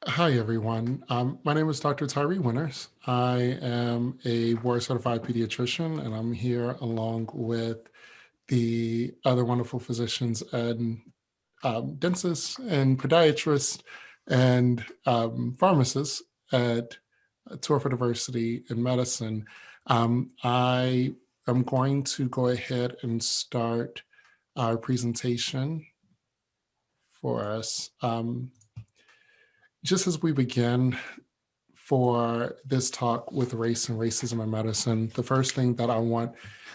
Hi, everyone. My name is Dr. Tyree Winters. I am a board certified pediatrician, and I'm here along with the other wonderful physicians and dentists and podiatrists and pharmacists at Tour for Diversity in Medicine. I am going to go ahead and start our presentation for us. Just as we begin, for this talk with race and racism in medicine, the first thing that I want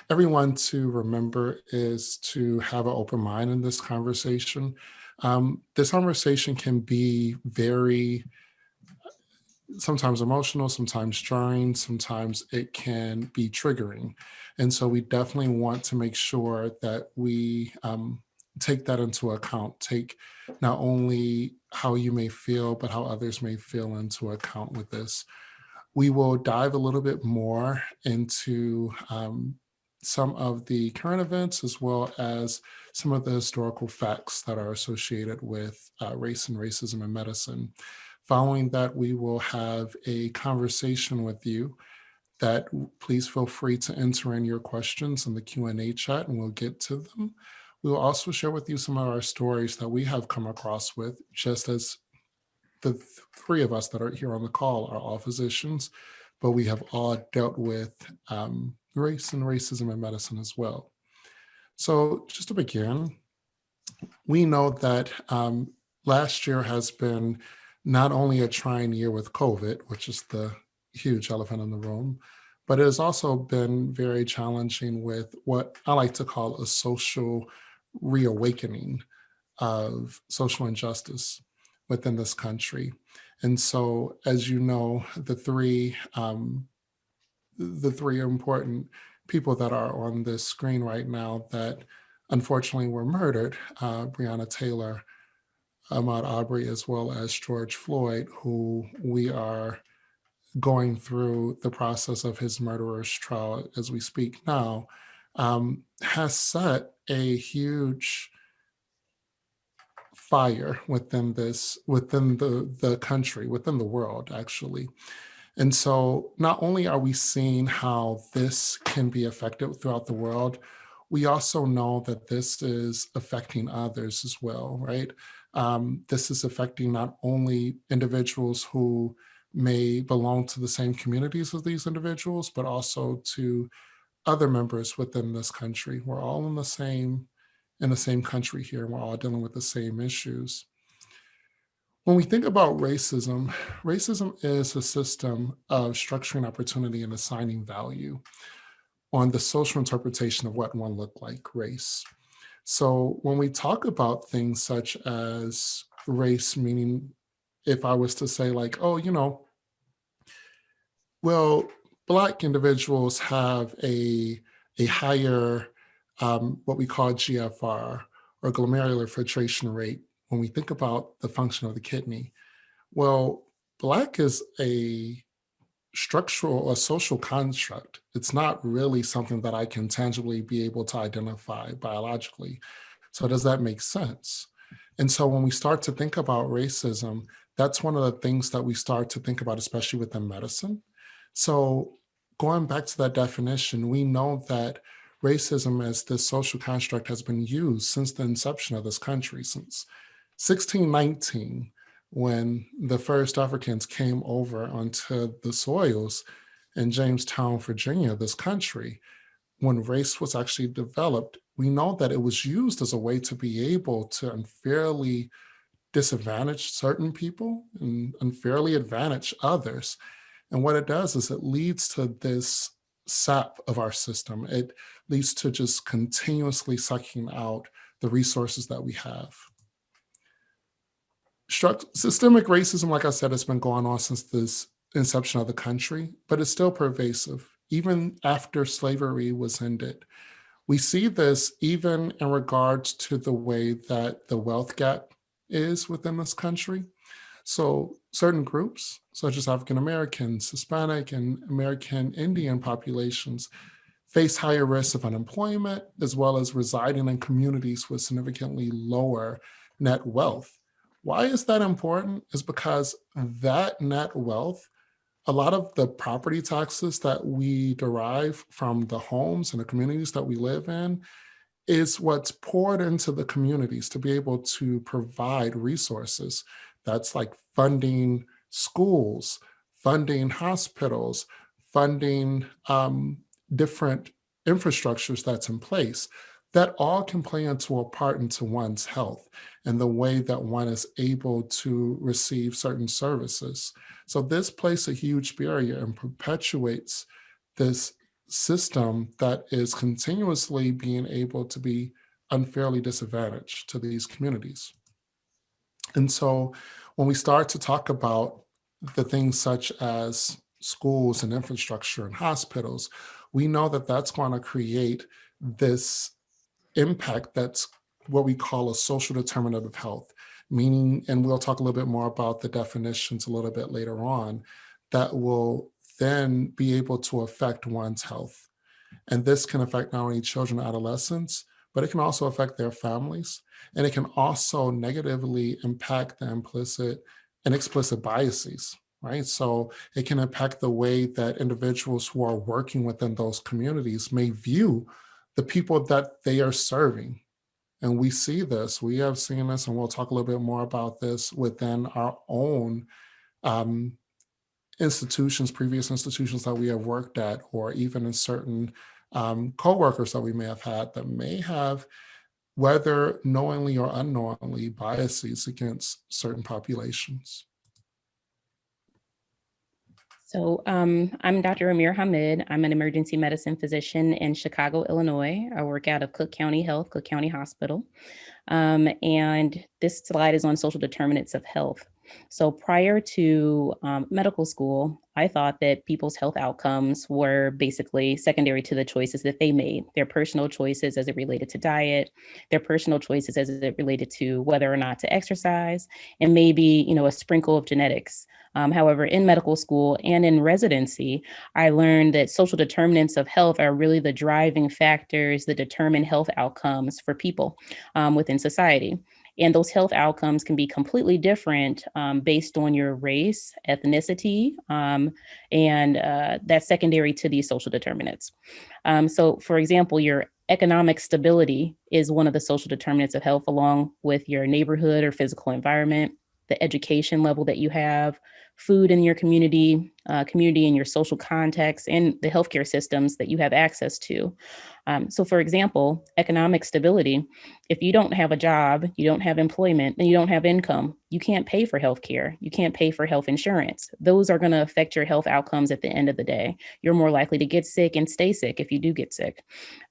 everyone to remember is to have an open mind in this conversation. This conversation can be very sometimes emotional, sometimes jarring, sometimes it can be triggering. And so we definitely want to make sure that we take that into account, take not only how you may feel, but how others may feel into account with this. We will dive a little bit more into some of the current events as well as some of the historical facts that are associated with race and racism in medicine. Following that, we will have a conversation with you that please feel free to enter in your questions in the Q&A chat and we'll get to them. We will also share with you some of our stories that we have come across with, just as the three of us that are here on the call are all physicians, but we have all dealt with race and racism in medicine as well. So just to begin, we know that last year has been not only a trying year with COVID, which is the huge elephant in the room, but it has also been very challenging with what I like to call a social reawakening of social injustice within this country. And so, as you know, the three important people that are on this screen right now that unfortunately were murdered, Breonna Taylor, Ahmaud Arbery, as well as George Floyd, who we are going through the process of his murderer's trial as we speak now, has set a huge fire within the country, within the world, actually. And so not only are we seeing how this can be affected throughout the world, we also know that this is affecting others as well, right? This is affecting not only individuals who may belong to the same communities as these individuals, but also to other members within this country. We're all in the same country here, and we're all dealing with the same issues. When we think about racism, racism is a system of structuring opportunity and assigning value on the social interpretation of what one looked like race. So when we talk about things such as race, meaning if I was to say, like, oh, well, Black individuals have a higher, what we call GFR or glomerular filtration rate when we think about the function of the kidney. Well, Black is a structural or social construct. It's not really something that I can tangibly be able to identify biologically. So, does that make sense? And so, when we start to think about racism, that's one of the things that we start to think about, especially within medicine. So, going back to that definition, we know that racism as this social construct has been used since the inception of this country, since 1619, when the first Africans came over onto the soils in Jamestown, Virginia, this country. When race was actually developed, we know that it was used as a way to be able to unfairly disadvantage certain people and unfairly advantage others. And what it does is it leads to this sap of our system. It leads to just continuously sucking out the resources that we have. Systemic racism, like I said, has been going on since this inception of the country, but it's still pervasive. Even after slavery was ended, we see this even in regards to the way that the wealth gap is within this country. So certain groups, such as African Americans, Hispanic, and American Indian populations, face higher risks of unemployment, as well as residing in communities with significantly lower net wealth, Why is that important? Is because that net wealth, a lot of the property taxes that we derive from the homes and the communities that we live in, is what's poured into the communities to be able to provide resources. That's like funding schools, funding hospitals, funding different infrastructures that's in place. That all can play into a part into one's health and the way that one is able to receive certain services. So this places a huge barrier and perpetuates this system that is continuously being able to be unfairly disadvantaged to these communities. And so when we start to talk about the things such as schools and infrastructure and hospitals, we know that that's going to create this impact that's what we call a social determinant of health, meaning, and we'll talk a little bit more about the definitions a little bit later on, that will then be able to affect one's health. And this can affect not only children and adolescents, but it can also affect their families. And it can also negatively impact the implicit and explicit biases, right? So it can impact the way that individuals who are working within those communities may view the people that they are serving. And we see this, we have seen this, and we'll talk a little bit more about this within our own um, institutions, previous institutions that we have worked at, or even in certain coworkers that we may have had that may have, whether knowingly or unknowingly, biases against certain populations. So I'm Dr. Amir Hamid. I'm an emergency medicine physician in Chicago, Illinois. I work out of Cook County Health, Cook County Hospital. And this slide is on social determinants of health. So prior to medical school, I thought that people's health outcomes were basically secondary to the choices that they made, their personal choices as it related to diet, their personal choices as it related to whether or not to exercise, and maybe, a sprinkle of genetics. However, in medical school and in residency, I learned that social determinants of health are really the driving factors that determine health outcomes for people within society. And those health outcomes can be completely different based on your race, ethnicity, and that's secondary to these social determinants. So, for example, your economic stability is one of the social determinants of health, along with your neighborhood or physical environment, the education level that you have, food in your community in your social context, and the healthcare systems that you have access to. So for example, economic stability, if you don't have a job, you don't have employment, and you don't have income, you can't pay for healthcare. You can't pay for health insurance. Those are going to affect your health outcomes at the end of the day. You're more likely to get sick and stay sick if you do get sick.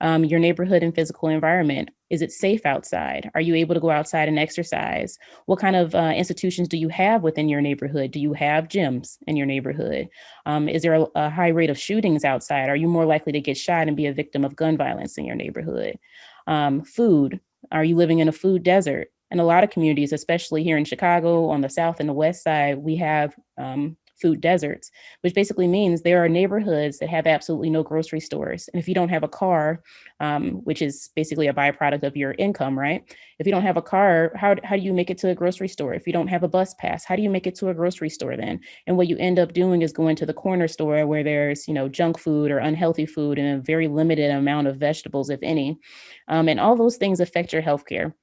Your neighborhood and physical environment, is it safe outside? Are you able to go outside and exercise? What kind of institutions do you have within your neighborhood? Do you have gyms in your neighborhood? Is there a high rate of shootings outside? Are you more likely to get shot and be a victim of gun violence in your neighborhood? Food, are you living in a food desert? In a lot of communities, especially here in Chicago on the south and the west side, we have food deserts, which basically means there are neighborhoods that have absolutely no grocery stores. And if you don't have a car, which is basically a byproduct of your income, right? If you don't have a car, how do you make it to a grocery store? If you don't have a bus pass, how do you make it to a grocery store then? And what you end up doing is going to the corner store where there's, junk food or unhealthy food and a very limited amount of vegetables, if any. And all those things affect your healthcare.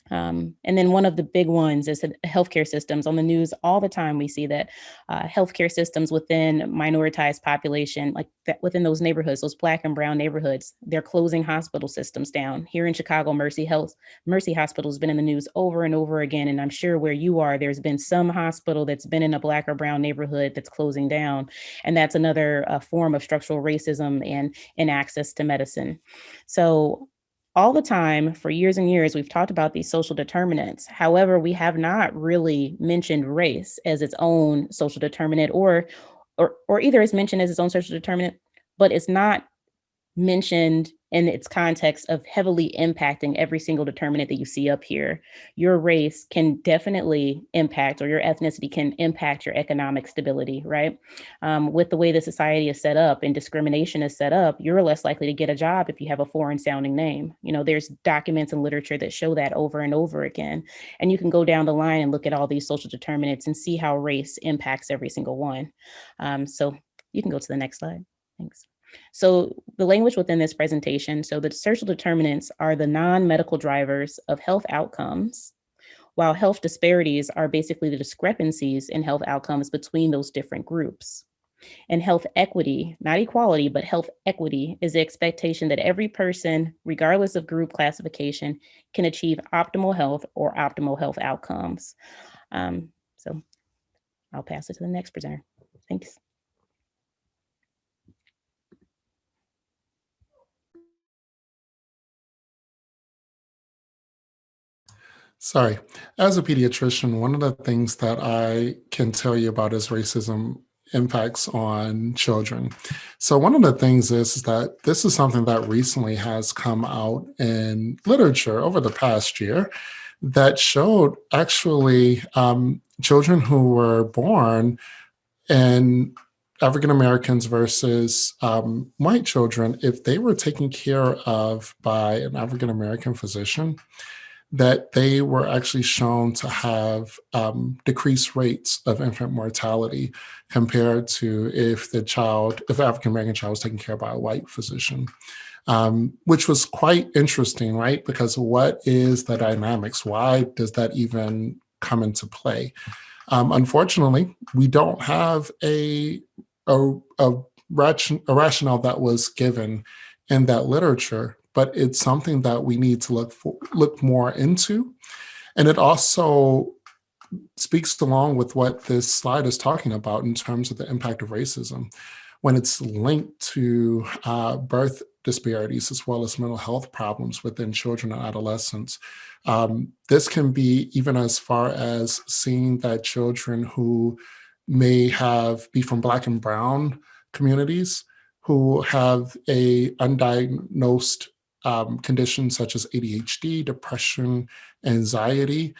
And then one of the big ones is healthcare systems. On the news all the time, we see that healthcare systems within minoritized population, like that within those neighborhoods, those Black and brown neighborhoods, they're closing hospital systems down. Here in Chicago, Mercy Hospital has been in the news over and over again. And I'm sure where you are, there's been some hospital that's been in a Black or brown neighborhood that's closing down. And that's another form of structural racism and inaccess to medicine. So all the time for years and years, we've talked about these social determinants. However, we have not really mentioned race as its own social determinant, or either it's mentioned as its own social determinant, but it's not mentioned in its context of heavily impacting every single determinant that you see up here. Your race can definitely impact, or your ethnicity can impact your economic stability, right? With the way the society is set up and discrimination is set up, you're less likely to get a job if you have a foreign sounding name. There's documents and literature that show that over and over again. And you can go down the line and look at all these social determinants and see how race impacts every single one. So you can go to the next slide. Thanks. So the language within this presentation, so the social determinants are the non-medical drivers of health outcomes, while health disparities are basically the discrepancies in health outcomes between those different groups. And health equity, not equality, but health equity is the expectation that every person, regardless of group classification, can achieve optimal health or optimal health outcomes. So I'll pass it to the next presenter. Thanks. Sorry. As a pediatrician, one of the things that I can tell you about is racism impacts on children. So one of the things is that this is something that recently has come out in literature over the past year that showed actually children who were born and African Americans versus white children, if they were taken care of by an African American physician, that they were actually shown to have decreased rates of infant mortality compared to if the African American child was taken care of by a white physician, which was quite interesting, right? Because what is the dynamics? Why does that even come into play? Unfortunately, we don't have a rationale that was given in that literature, but it's something that we need to look more into. And it also speaks along with what this slide is talking about in terms of the impact of racism when it's linked to birth disparities as well as mental health problems within children and adolescents. This can be even as far as seeing that children who may be from Black and Brown communities who have a undiagnosed conditions such as ADHD, depression, anxiety,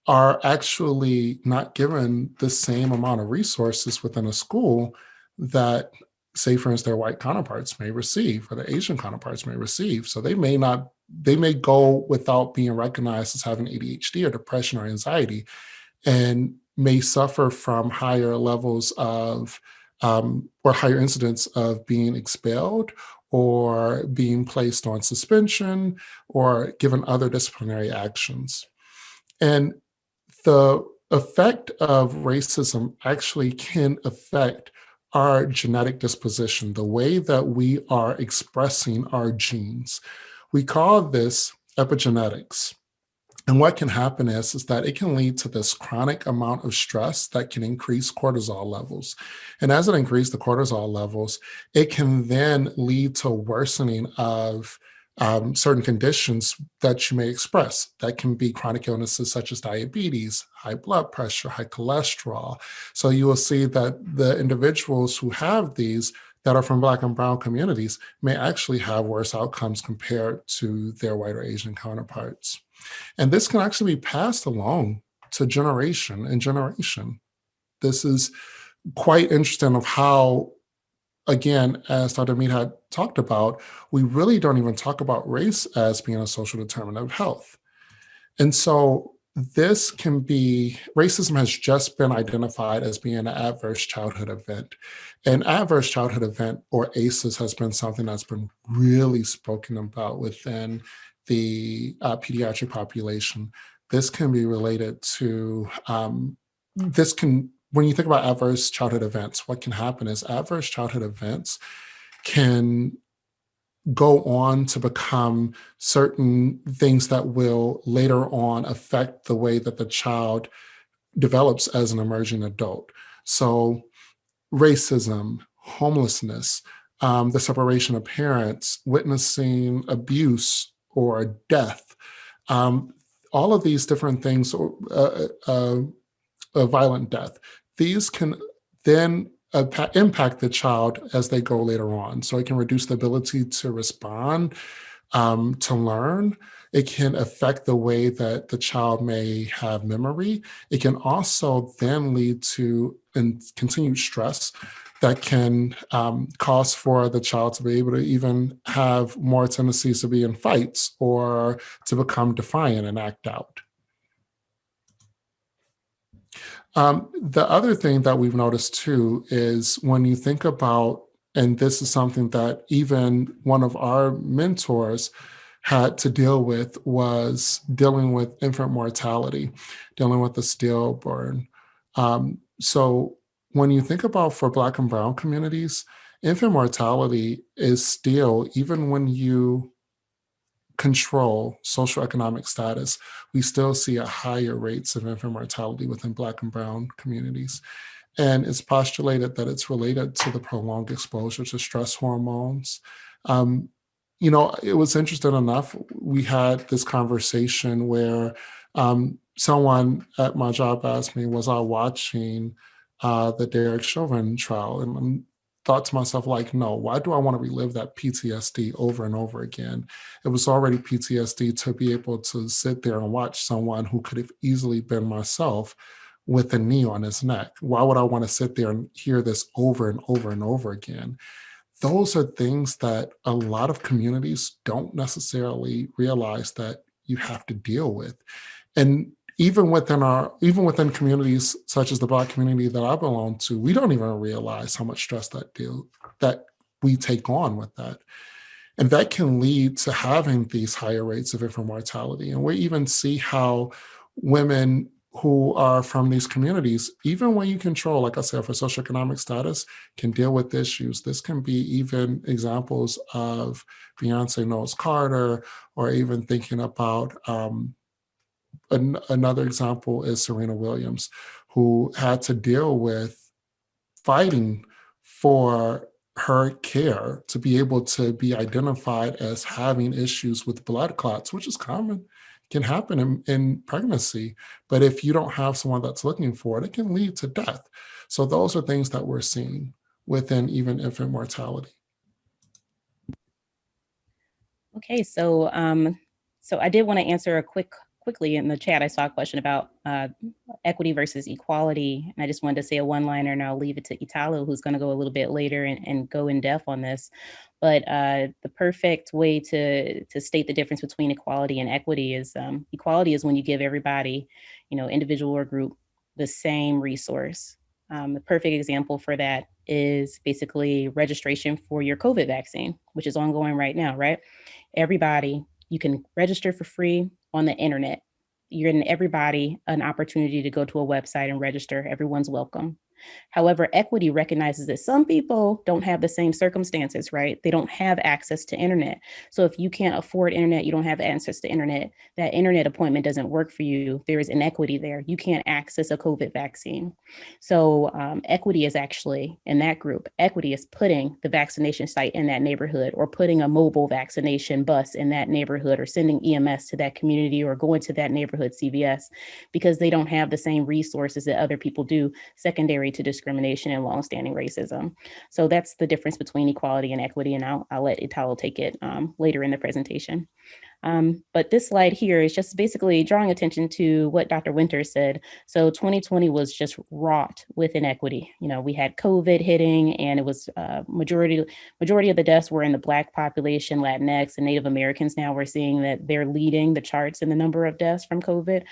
are actually not given the same amount of resources within a school that, say, for instance, their white counterparts may receive or the Asian counterparts may receive. So they may go without being recognized as having ADHD or depression or anxiety and may suffer from higher levels of or higher incidence of being expelled or being placed on suspension or given other disciplinary actions. And the effect of racism actually can affect our genetic disposition, the way that we are expressing our genes. We call this epigenetics. And what can happen is that it can lead to this chronic amount of stress that can increase cortisol levels. And as it increases the cortisol levels, it can then lead to worsening of certain conditions that you may express. That can be chronic illnesses such as diabetes, high blood pressure, high cholesterol. So you will see that the individuals who have these that are from Black and Brown communities may actually have worse outcomes compared to their white or Asian counterparts. And this can actually be passed along to generation and generation. This is quite interesting of how, again, as Dr. Mead had talked about, we really don't even talk about race as being a social determinant of health. And so racism has just been identified as being an adverse childhood event. An adverse childhood event, or ACEs, has been something that's been really spoken about within the pediatric population. This can be related to, when you think about adverse childhood events, what can happen is adverse childhood events can go on to become certain things that will later on affect the way that the child develops as an emerging adult. So racism, homelessness, the separation of parents, witnessing abuse or death, all of these different things, violent death, these can then impact the child as they go later on. So it can reduce the ability to respond, to learn. It can affect the way that the child may have memory. It can also then lead to continued stress that can cause for the child to be able to even have more tendencies to be in fights or to become defiant and act out. The other thing that we've noticed too is when you think about, and this is something that even one of our mentors had to deal with, was dealing with infant mortality, dealing with the stillborn. So when you think about for Black and Brown communities, infant mortality is still, even when you control socioeconomic status, we still see a higher rates of infant mortality within Black and Brown communities. And it's postulated that it's related to the prolonged exposure to stress hormones. Um, it was interesting enough. We had this conversation where someone at my job asked me, was I watching the Derek Chauvin trial? And thought to myself, like, no, why do I want to relive that PTSD over and over again? It was already PTSD to be able to sit there and watch someone who could have easily been myself with a knee on his neck. Why would I want to sit there and hear this over and over and over again? Those are things that a lot of communities don't necessarily realize that you have to deal with. And even within communities such as the Black community that I belong to, we don't even realize how much stress that we take on with that. And that can lead to having these higher rates of infant mortality. And we even see how women who are from these communities, even when you control, like I said, for socioeconomic status, can deal with issues. This can be even examples of Beyonce Knowles Carter, or even thinking about another example is Serena Williams, who had to deal with fighting for her care to be able to be identified as having issues with blood clots, which is common, can happen in pregnancy. But if you don't have someone that's looking for it, it can lead to death. So those are things that we're seeing within even infant mortality. Okay, so I did want to answer quickly in the chat. I saw a question about equity versus equality, and I just wanted to say a one-liner, and I'll leave it to Italo, who's going to go a little bit later and go in depth on this. But the perfect way to state the difference between equality and equity is equality is when you give everybody, individual or group, the same resource. The perfect example for that is basically registration for your COVID vaccine, which is ongoing right now, right? Everybody, you can register for free on the internet. You're giving everybody an opportunity to go to a website and register. Everyone's welcome. However, equity recognizes that some people don't have the same circumstances, right? They don't have access to internet. So if you can't afford internet, you don't have access to internet, that internet appointment doesn't work for you. There is inequity there. You can't access a COVID vaccine. So equity is actually in that group. Equity is putting the vaccination site in that neighborhood, or putting a mobile vaccination bus in that neighborhood, or sending EMS to that community, or going to that neighborhood CVS, because they don't have the same resources that other people do, secondary to discrimination and longstanding racism. So that's the difference between equality and equity. And I'll let Italo take it later in the presentation. But this slide here is just basically drawing attention to what Dr. Winter said. So 2020 was just wrought with inequity. We had COVID hitting, and it was majority of the deaths were in the Black population, Latinx, and Native Americans. Now we're seeing that they're leading the charts in the number of deaths from COVID.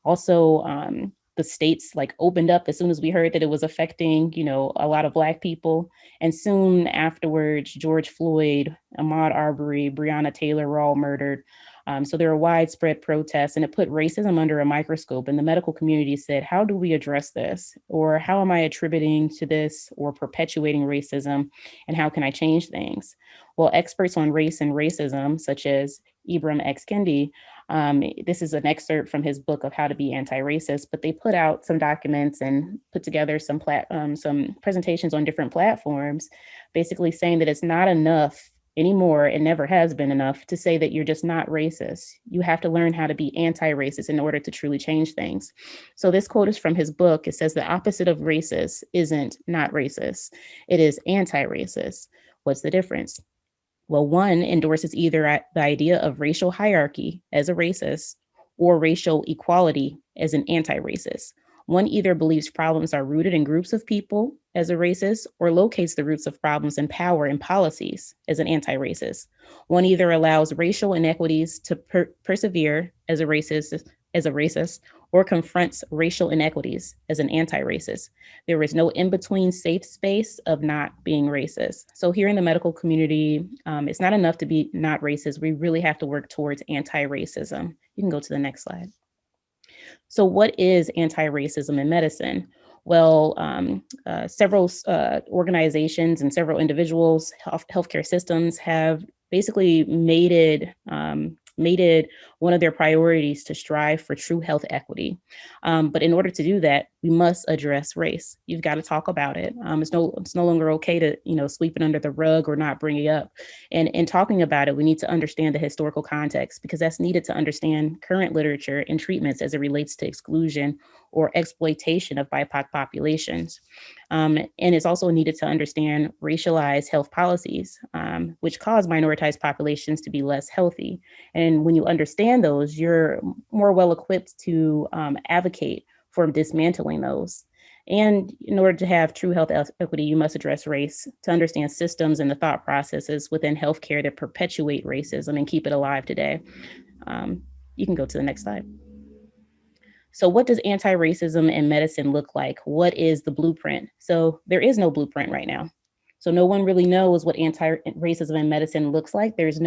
Also, the states opened up as soon as we heard that it was affecting, a lot of Black people. And soon afterwards, George Floyd, Ahmaud Arbery, Breonna Taylor were all murdered. So there are widespread protests, and it put racism under a microscope. And the medical community said, how do we address this? Or how am I attributing to this or perpetuating racism? And how can I change things? Well, experts on race and racism, such as Ibram X. Kendi, this is an excerpt from his book of How to Be Anti-Racist, but they put out some documents and put together some presentations on different platforms, basically saying that it's not enough anymore, and never has been enough to say that you're just not racist. You have to learn how to be anti-racist in order to truly change things. So this quote is from his book. It says the opposite of racist isn't not racist. It is anti-racist. What's the difference? Well, one endorses either the idea of racial hierarchy as a racist or racial equality as an anti-racist. One either believes problems are rooted in groups of people as a racist or locates the roots of problems in power and policies as an anti-racist. One either allows racial inequities to persevere as a racist or confronts racial inequities as an anti-racist. There is no in-between safe space of not being racist. So here in the medical community, it's not enough to be not racist. We really have to work towards anti-racism. You can go to the next slide. So what is anti-racism in medicine? Well, several organizations and several individuals, healthcare systems have basically made it one of their priorities to strive for true health equity. But in order to do that, we must address race. You've got to talk about it. It's no longer okay to sweep it under the rug or not bring it up. And in talking about it, we need to understand the historical context because that's needed to understand current literature and treatments as it relates to exclusion or exploitation of BIPOC populations. And it's also needed to understand racialized health policies, which cause minoritized populations to be less healthy. And when you understand those, you're more well equipped to advocate for dismantling those. And in order to have true health equity, you must address race to understand systems and the thought processes within healthcare that perpetuate racism and keep it alive today. You can go to the next slide. So what does anti-racism in medicine look like? What is the blueprint? So there is no blueprint right now. So no one really knows what anti-racism in medicine looks like. There's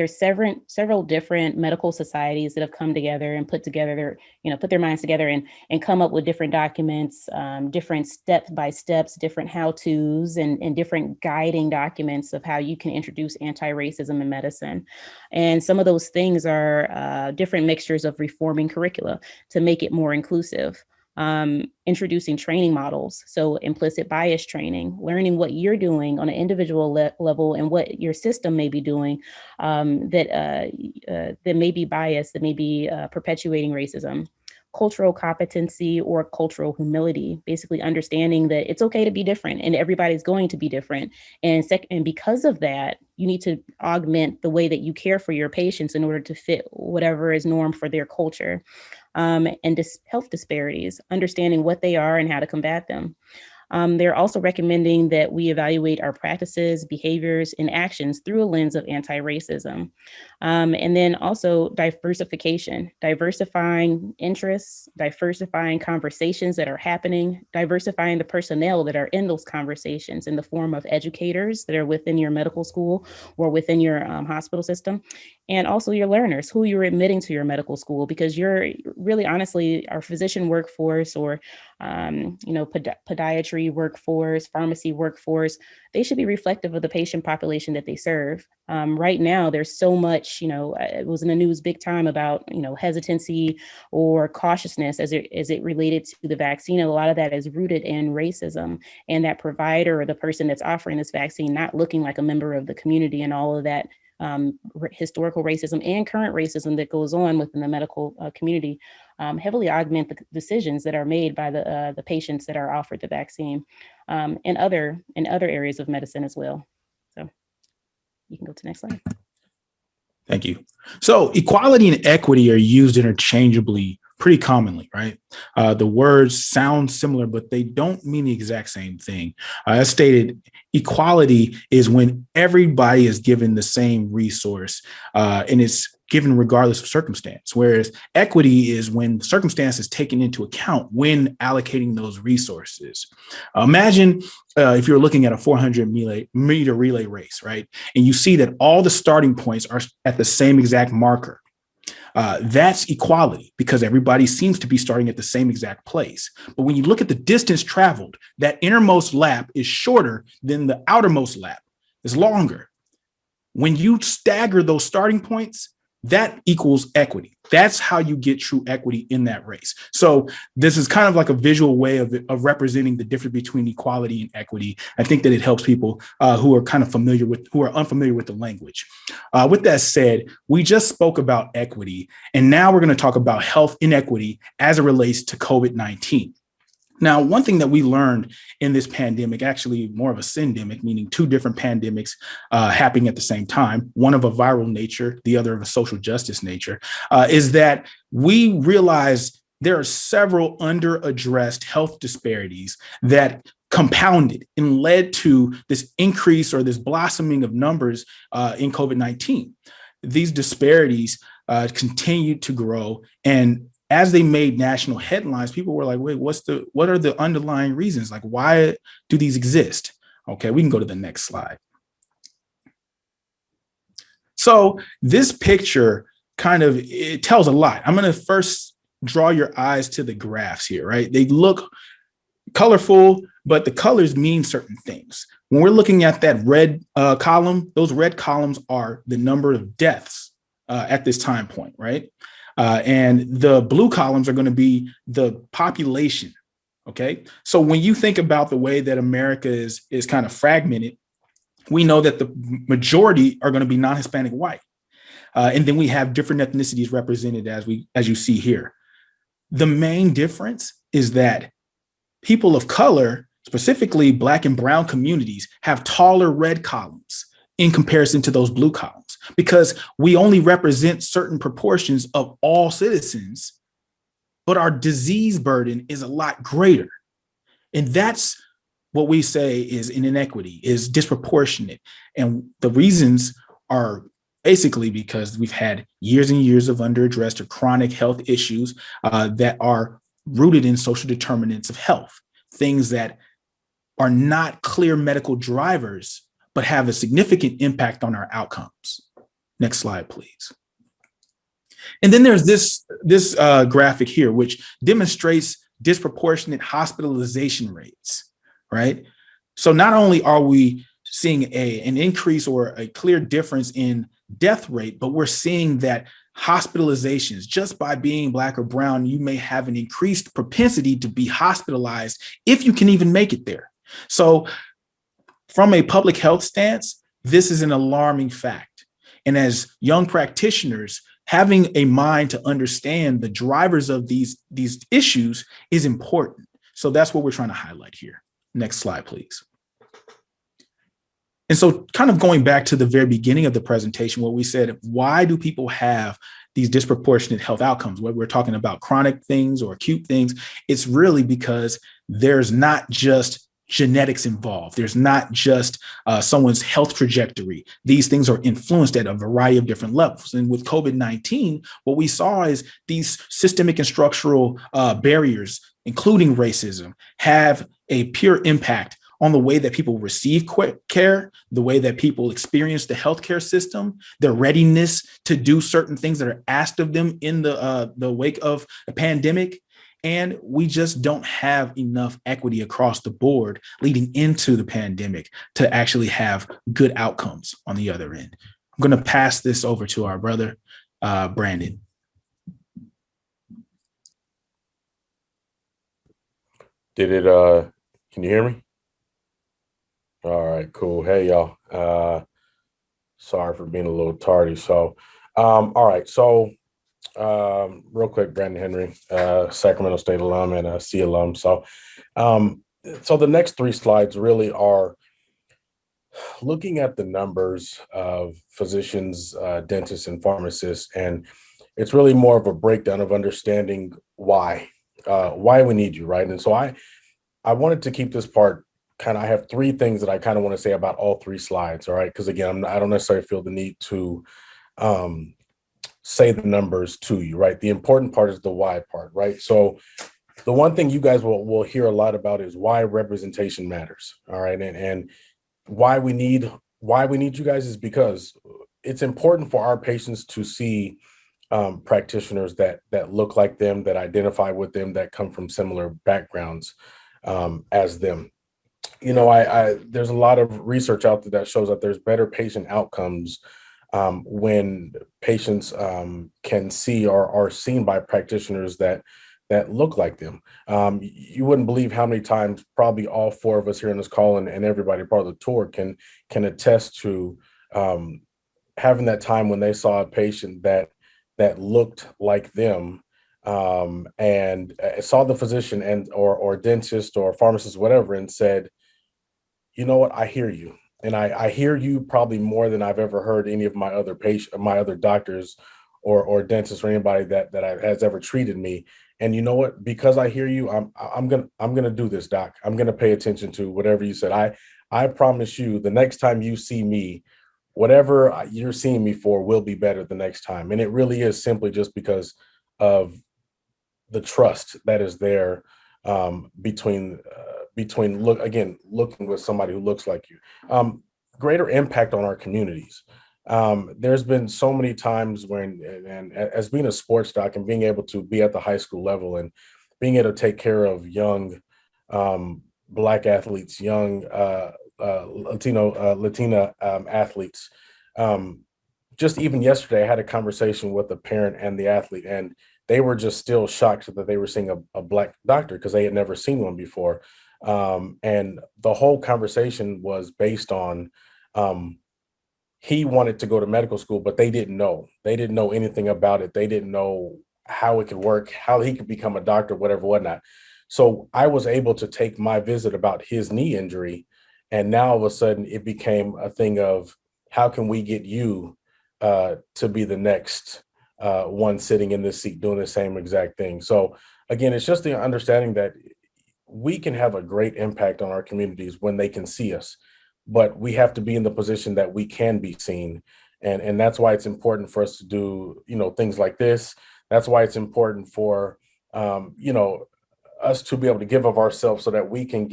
several different medical societies that have come together and put their minds together and come up with different documents, different step by steps, different how-tos and different guiding documents of how you can introduce anti-racism in medicine. And some of those things are different mixtures of reforming curricula to make it more inclusive. Introducing training models, so implicit bias training, learning what you're doing on an individual level and what your system may be doing that may be biased, that may be perpetuating racism. Cultural competency or cultural humility, basically understanding that it's okay to be different and everybody's going to be different. And because of that, you need to augment the way that you care for your patients in order to fit whatever is norm for their culture. And health disparities, understanding what they are and how to combat them. They're also recommending that we evaluate our practices, behaviors, and actions through a lens of anti-racism. And then also diversification, diversifying interests, diversifying conversations that are happening, diversifying the personnel that are in those conversations in the form of educators that are within your medical school or within your hospital system, and also your learners, who you're admitting to your medical school, because you're really honestly our physician workforce or podiatry workforce, pharmacy workforce, they should be reflective of the patient population that they serve. Right now, there's so much, it was in the news big time about, hesitancy or cautiousness as it related to the vaccine. And a lot of that is rooted in racism and that provider or the person that's offering this vaccine not looking like a member of the community and all of that historical racism and current racism that goes on within the medical community heavily augment the decisions that are made by the patients that are offered the vaccine and other areas of medicine as well. So you can go to the next slide. Thank you. So equality and equity are used interchangeably pretty commonly, right? The words sound similar, but they don't mean the exact same thing. As stated, equality is when everybody is given the same resource and it's given regardless of circumstance, whereas equity is when circumstance is taken into account when allocating those resources. Imagine if you're looking at a 400-meter relay race, right? And you see that all the starting points are at the same exact marker. That's equality because everybody seems to be starting at the same exact place. But when you look at the distance traveled, that innermost lap is shorter than the outermost lap. It's longer. When you stagger those starting points, that equals equity. That's how you get true equity in that race. So this is kind of like a visual way of representing the difference between equality and equity. I think that it helps people who are unfamiliar with the language. With that said, we just spoke about equity, and now we're going to talk about health inequity as it relates to COVID-19. Now, one thing that we learned in this pandemic, actually more of a syndemic, meaning two different pandemics happening at the same time, one of a viral nature, the other of a social justice nature, is that we realize there are several under-addressed health disparities that compounded and led to this increase or this blossoming of numbers in COVID-19. These disparities continued to grow, and as they made national headlines, people were like, wait, what are the underlying reasons? Like, why do these exist? Okay, we can go to the next slide. So this picture it tells a lot. I'm going to first draw your eyes to the graphs here, right? They look colorful, but the colors mean certain things. When we're looking at that red column, those red columns are the number of deaths at this time point, right? And the blue columns are going to be the population. Okay. So when you think about the way that America is kind of fragmented, we know that the majority are going to be non-Hispanic white. And then we have different ethnicities represented as you see here. The main difference is that people of color, specifically Black and brown communities, have taller red columns in comparison to those blue columns, because we only represent certain proportions of all citizens, but our disease burden is a lot greater. And that's what we say is an inequity, is disproportionate. And the reasons are basically because we've had years and years of underaddressed or chronic health issues that are rooted in social determinants of health, things that are not clear medical drivers, but have a significant impact on our outcomes. Next slide, please. And then there's this graphic here, which demonstrates disproportionate hospitalization rates, right? So not only are we seeing an increase or a clear difference in death rate, but we're seeing that hospitalizations, just by being Black or brown, you may have an increased propensity to be hospitalized if you can even make it there. So from a public health stance, this is an alarming fact. And as young practitioners, having a mind to understand the drivers of these issues is important. So that's what we're trying to highlight here. Next slide, please. And so kind of going back to the very beginning of the presentation, where we said, why do people have these disproportionate health outcomes? Whether we're talking about chronic things or acute things, it's really because there's not just genetics involved. There's not just someone's health trajectory. These things are influenced at a variety of different levels. And with COVID-19, what we saw is these systemic and structural barriers, including racism, have a pure impact on the way that people receive care, the way that people experience the healthcare system, their readiness to do certain things that are asked of them in the wake of a pandemic. And we just don't have enough equity across the board leading into the pandemic to actually have good outcomes on the other end. I'm going to pass this over to our brother, Brandon. Can you hear me? All right, cool. Hey, y'all. Sorry for being a little tardy. So, all right. So, real quick, Brandon Henry, Sacramento State alum and C alum. So the next three slides really are looking at the numbers of physicians, dentists, and pharmacists, and it's really more of a breakdown of understanding why we need you, right? And so I wanted to keep this part I have three things that I kind of want to say about all three slides, all right? Because again, I don't necessarily feel the need to say the numbers to you, right? The important part is the why part, right? So the one thing you guys will hear a lot about is why representation matters, all right? And why we need you guys is because it's important for our patients to see practitioners that look like them, that identify with them, that come from similar backgrounds as them. You know, there's a lot of research out there that shows that there's better patient outcomes when patients can see or are seen by practitioners that look like them. You wouldn't believe how many times probably all four of us here in this call and everybody part of the tour can attest to having that time when they saw a patient that looked like them, and saw the physician and or dentist or pharmacist, whatever, and said, you know what, I hear you. And I hear you probably more than I've ever heard any of my other doctors or dentists or anybody has ever treated me. And you know what? Because I hear you, I'm gonna do this, doc. I'm gonna pay attention to whatever you said. I promise you, the next time you see me, whatever you're seeing me for will be better the next time. And it really is simply just because of the trust that is there, between looking with somebody who looks like you. Um, Greater impact on our communities. There's been so many times when, and as being a sports doc and being able to be at the high school level and being able to take care of young Black athletes, young Latina athletes. Um, just even yesterday, I had a conversation with the parent and the athlete, and they were just still shocked that they were seeing a Black doctor because they had never seen one before. And the whole conversation was based on, um, he wanted to go to medical school, but they didn't know. They didn't know anything about it. They didn't know how it could work, how he could become a doctor, whatever, whatnot. So I was able to take my visit about his knee injury, and now all of a sudden it became a thing of how can we get you to be the next one sitting in this seat doing the same exact thing. So again, it's just the understanding that we can have a great impact on our communities when they can see us, but we have to be in the position that we can be seen. And that's why it's important for us to do, things like this. That's why it's important for, us to be able to give of ourselves so that we can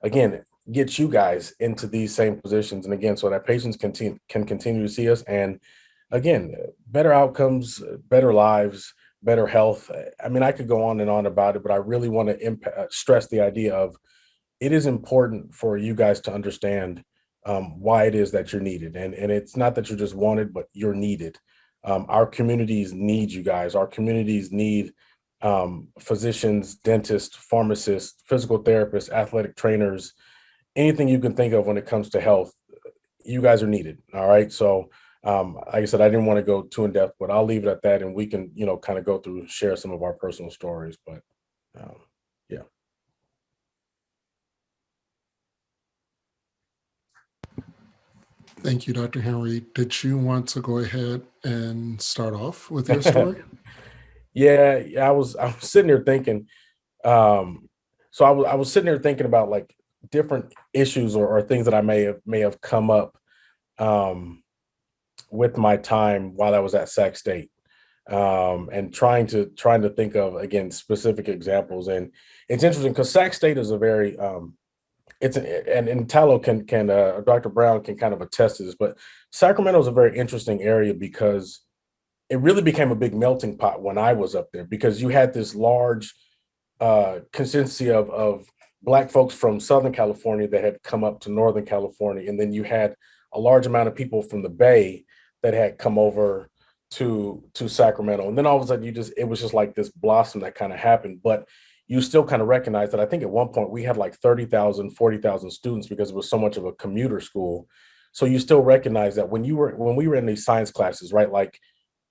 again, get you guys into these same positions. And again, so that patients can continue to see us. And again, better outcomes, better lives, better health. I mean, I could go on and on about it, but I really want to stress the idea of it is important for you guys to understand why it is that you're needed. And it's not that you're just wanted, but you're needed. Our communities need you guys. Our communities need physicians, dentists, pharmacists, physical therapists, athletic trainers, anything you can think of when it comes to health. You guys are needed. All right. So, like I said, I didn't want to go too in depth, but I'll leave it at that, and we can, kind of go through, share some of our personal stories. But um, yeah. Thank you, Dr. Henry. Did you want to go ahead and start off with your story? Yeah, I was sitting there thinking. So I was sitting there thinking about like different issues or things that I may have come up um, with my time while I was at Sac State, and trying to think of again specific examples. And it's interesting because Sac State is a very and Tallow can Dr. Brown can kind of attest to this, but Sacramento is a very interesting area because it really became a big melting pot when I was up there because you had this large consistency of Black folks from Southern California that had come up to Northern California, and then you had a large amount of people from the Bay that had come over to Sacramento, and then all of a sudden it was just like this blossom that kind of happened. But you still kind of recognize that I think at one point we had like 30,000, 40,000 students because it was so much of a commuter school. So you still recognize that when we were in these science classes, right? Like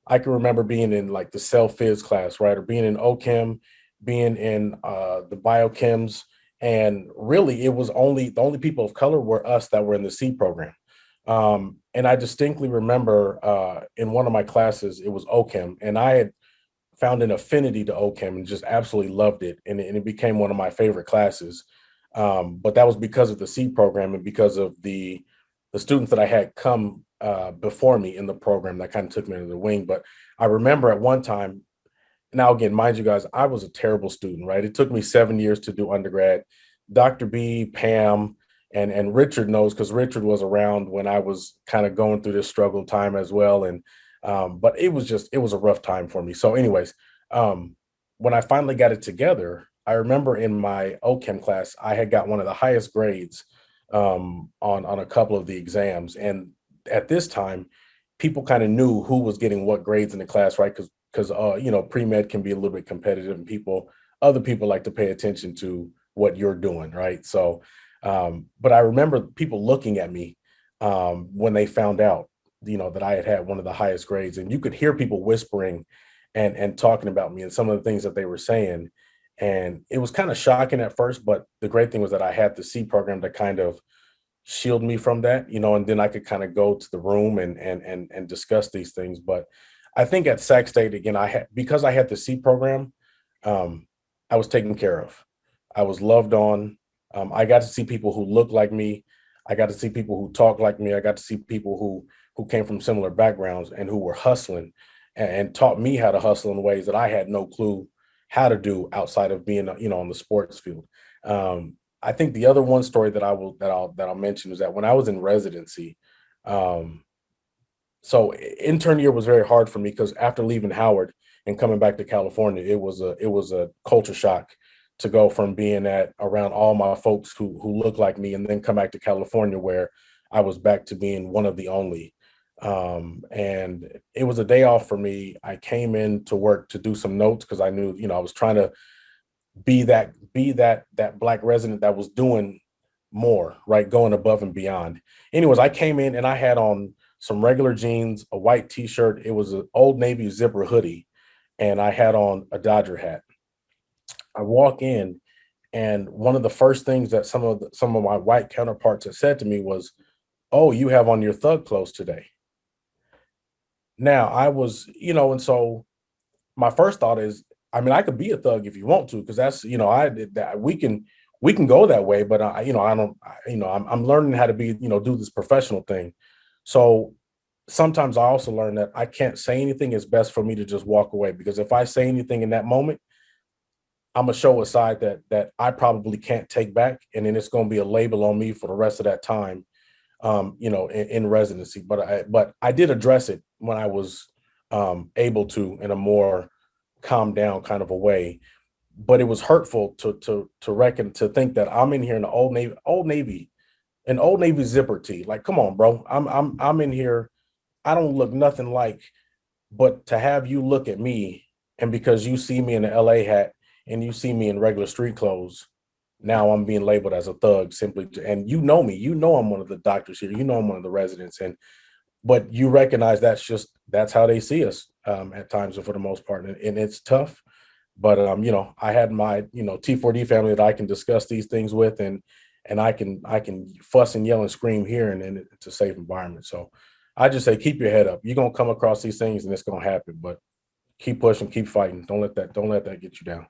I can remember being in like the cell phys class, right? Or being in OChem, being in the biochems. And really it was the only people of color were us that were in the C program. And I distinctly remember in one of my classes, it was OChem, and I had found an affinity to OChem and just absolutely loved it. And it became one of my favorite classes. But that was because of the C program and because of the students that I had come before me in the program that kind of took me under the wing. But I remember at one time, now again, mind you guys, I was a terrible student, right? It took me 7 years to do undergrad. Dr. B, Pam, and Richard knows because Richard was around when I was kind of going through this struggle time as well. And but it was a rough time for me. So, anyways, when I finally got it together, I remember in my OChem class, I had got one of the highest grades on a couple of the exams. And at this time, people kind of knew who was getting what grades in the class, right? Because pre-med can be a little bit competitive, and other people like to pay attention to what you're doing, right? So, but I remember people looking at me when they found out, that I had one of the highest grades, and you could hear people whispering and talking about me and some of the things that they were saying. And it was kind of shocking at first, but the great thing was that I had the C program to kind of shield me from that, and then I could kind of go to the room and discuss these things. But I think at Sac State, again, because I had the C program, I was taken care of. I was loved on. I got to see people who looked like me. I got to see people who talked like me. I got to see people who came from similar backgrounds and who were hustling and taught me how to hustle in ways that I had no clue how to do outside of being, on the sports field. I think the other one story that I'll mention is that when I was in residency, so intern year was very hard for me because after leaving Howard and coming back to California, it was a culture shock to go from being around all my folks who look like me, and then come back to California where I was back to being one of the only. And it was a day off for me. I came in to work to do some notes because I knew, I was trying to be that Black resident that was doing more, right, going above and beyond. Anyways, I came in and I had on some regular jeans, a white t-shirt. It was an Old Navy zipper hoodie, and I had on a Dodger hat. I walk in, and one of the first things that some of my white counterparts had said to me was, "Oh, you have on your thug clothes today." Now I was, and so my first thought is, I mean, I could be a thug if you want to, because that's, I did that. We can go that way, but I don't, I'm learning how to be, do this professional thing. So sometimes I also learn that I can't say anything. It's best for me to just walk away, because if I say anything in that moment, I'm gonna show a side that I probably can't take back, and then it's gonna be a label on me for the rest of that time, in residency. But I did address it when I was able to, in a more calm down kind of a way. But it was hurtful to think that I'm in here in the an Old Navy zipper tee. Like, come on, bro. I'm in here. I don't look nothing like, but to have you look at me, and because you see me in the LA hat and you see me in regular street clothes, now I'm being labeled as a thug simply and me, I'm one of the doctors here, I'm one of the residents, but you recognize that's how they see us at times, and for the most part, and it's tough. But I had my T4D family that I can discuss these things with, and I can fuss and yell and scream here, and it's a safe environment. So I just say, keep your head up. You're gonna come across these things, and it's gonna happen. But keep pushing, keep fighting. Don't let that get you down.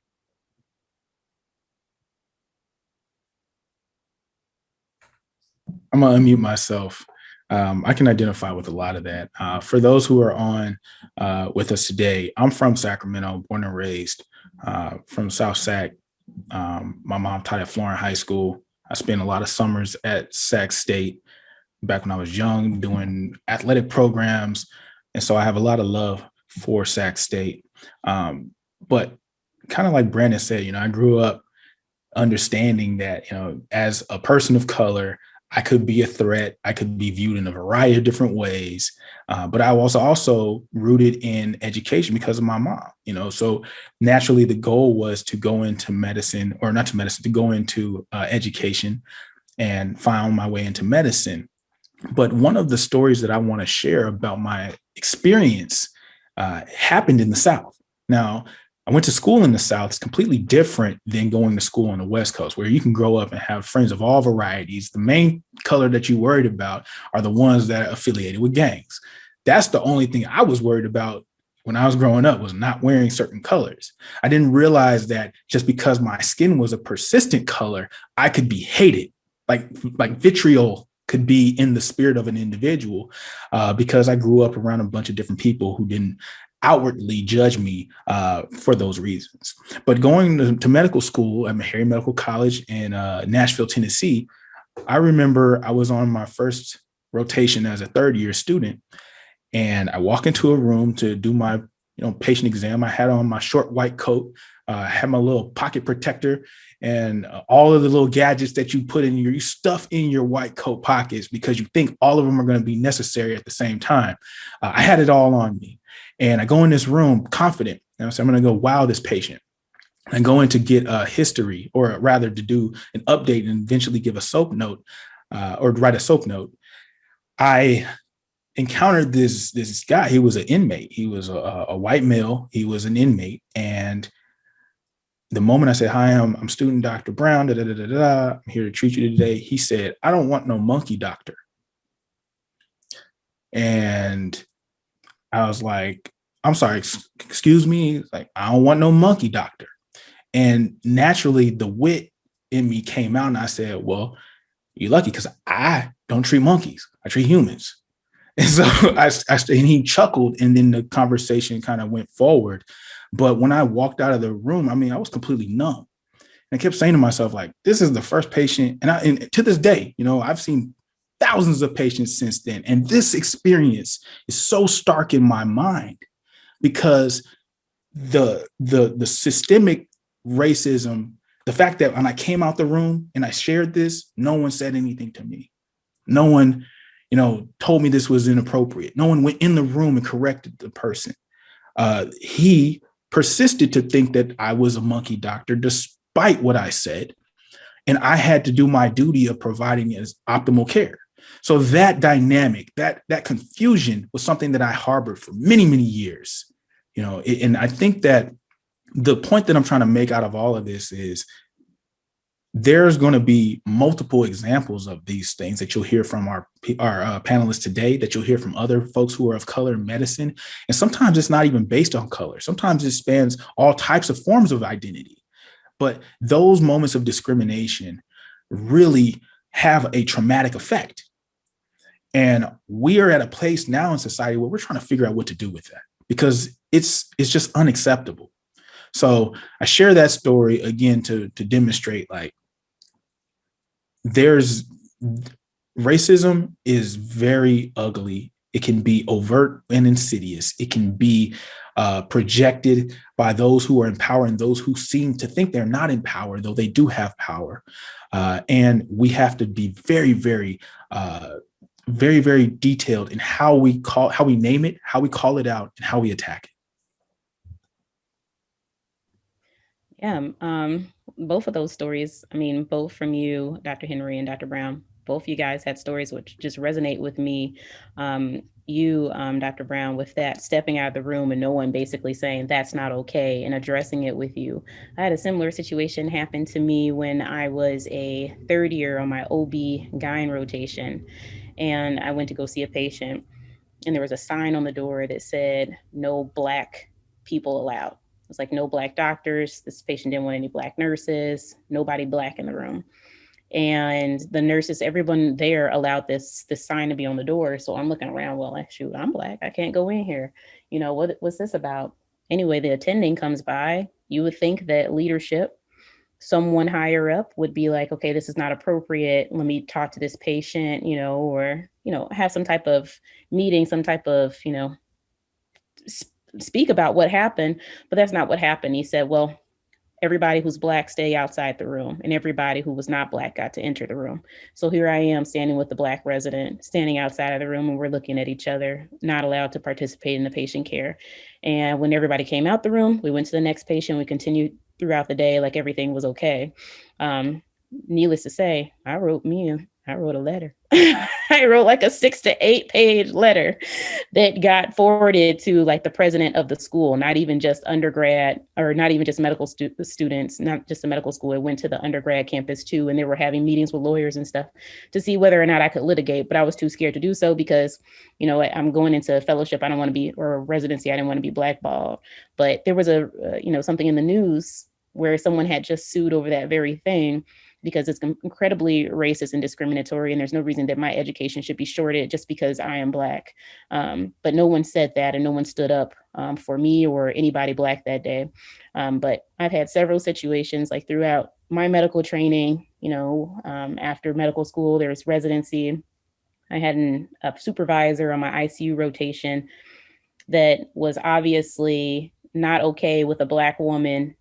I'm gonna unmute myself. I can identify with a lot of that. For those who are on with us today, I'm from Sacramento, born and raised from South Sac. My mom taught at Florence High School. I spent a lot of summers at Sac State back when I was young, doing athletic programs. And so I have a lot of love for Sac State. But kind of like Brandon said, I grew up understanding that, as a person of color, I could be a threat. I could be viewed in a variety of different ways. But I was also rooted in education because of my mom, so naturally the goal was to go into medicine, or not to medicine, to go into education, and found my way into medicine. But one of the stories that I want to share about my experience happened in the South. Now, I went to school in the South. It's completely different than going to school on the West Coast, where you can grow up and have friends of all varieties. The main color that you're worried about are the ones that are affiliated with gangs. That's the only thing I was worried about when I was growing up, was not wearing certain colors. I didn't realize that just because my skin was a persistent color, I could be hated, like vitriol could be in the spirit of an individual, because I grew up around a bunch of different people who didn't outwardly judge me for those reasons. But going to medical school at Meharry Medical College in Nashville, Tennessee, I remember I was on my first rotation as a third-year student, and I walk into a room to do my patient exam. I had on my short white coat Had my little pocket protector and all of the little gadgets that you put in you stuff in your white coat pockets because you think all of them are going to be necessary at the same time. I had it all on me, and I go in this room confident. So I'm going to go wow this patient. I'm going to get a history, or rather to do an update and eventually give a soap note or write a soap note. I encountered this guy. He was an inmate. He was a white male. He was an inmate. And the moment I said, hi, I'm student Dr. Brown, I'm here to treat you today. He said, I don't want no monkey doctor. And I was like, I'm sorry, excuse me. Like, I don't want no monkey doctor. And naturally the wit in me came out and I said, well, you're lucky because I don't treat monkeys. I treat humans. And so and he chuckled, and then the conversation kind of went forward. But when I walked out of the room, I mean, I was completely numb. And I kept saying to myself, like, this is the first patient. And to this day, I've seen thousands of patients since then. And this experience is so stark in my mind because the systemic racism, the fact that when I came out the room and I shared this, no one said anything to me. No one told me this was inappropriate. No one went in the room and corrected the person. He persisted to think that I was a monkey doctor, despite what I said. And I had to do my duty of providing as optimal care. So that dynamic, that confusion was something that I harbored for many, many years. And I think that the point that I'm trying to make out of all of this is there's going to be multiple examples of these things that you'll hear from our panelists today, that you'll hear from other folks who are of color in medicine. And sometimes it's not even based on color. Sometimes it spans all types of forms of identity. But those moments of discrimination really have a traumatic effect. And we are at a place now in society where we're trying to figure out what to do with that because it's just unacceptable. So I share that story again to demonstrate, like, racism is very ugly. It can be overt and insidious. It can be projected by those who are in power and those who seem to think they're not in power, though they do have power. And we have to be very, very, very, very detailed in how we name it, how we call it out, and how we attack it. Yeah, both of those stories, I mean, both from you, Dr. Henry and Dr. Brown, both you guys had stories which just resonate with me. Dr. Brown, with that stepping out of the room and no one basically saying that's not okay and addressing it with you. I had a similar situation happen to me when I was a third year on my OB-GYN rotation, and I went to go see a patient, and there was a sign on the door that said, no Black people allowed. It was like, no Black doctors. This patient didn't want any Black nurses, nobody Black in the room. And the nurses, everyone there allowed this sign to be on the door. So I'm looking around, well, shoot, I'm Black, I can't go in here. What's this about? Anyway, the attending comes by. You would think that leadership, someone higher up, would be like, okay, this is not appropriate. Let me talk to this patient, or, have some type of meeting, some type of, speak about what happened. But that's not what happened. He said, well, everybody who's Black stay outside the room, and everybody who was not Black got to enter the room. So here I am standing with the Black resident, standing outside of the room, and we're looking at each other, not allowed to participate in the patient care. And when everybody came out the room, we went to the next patient. We continued throughout the day like everything was okay. Needless to say, I wrote a letter. I wrote like a 6 to 8 page letter that got forwarded to like the president of the school, not even just undergrad, or not even just medical students, not just the medical school. It went to the undergrad campus too. And they were having meetings with lawyers and stuff to see whether or not I could litigate, but I was too scared to do so because, I'm going into a fellowship. I don't want to be, or residency. I didn't want to be blackballed, but there was something in the news where someone had just sued over that very thing, because it's incredibly racist and discriminatory. And there's no reason that my education should be shorted just because I am Black. But no one said that, and no one stood up for me or anybody Black that day. But I've had several situations like throughout my medical training, after medical school, there's residency. I had a supervisor on my ICU rotation that was obviously not okay with a Black woman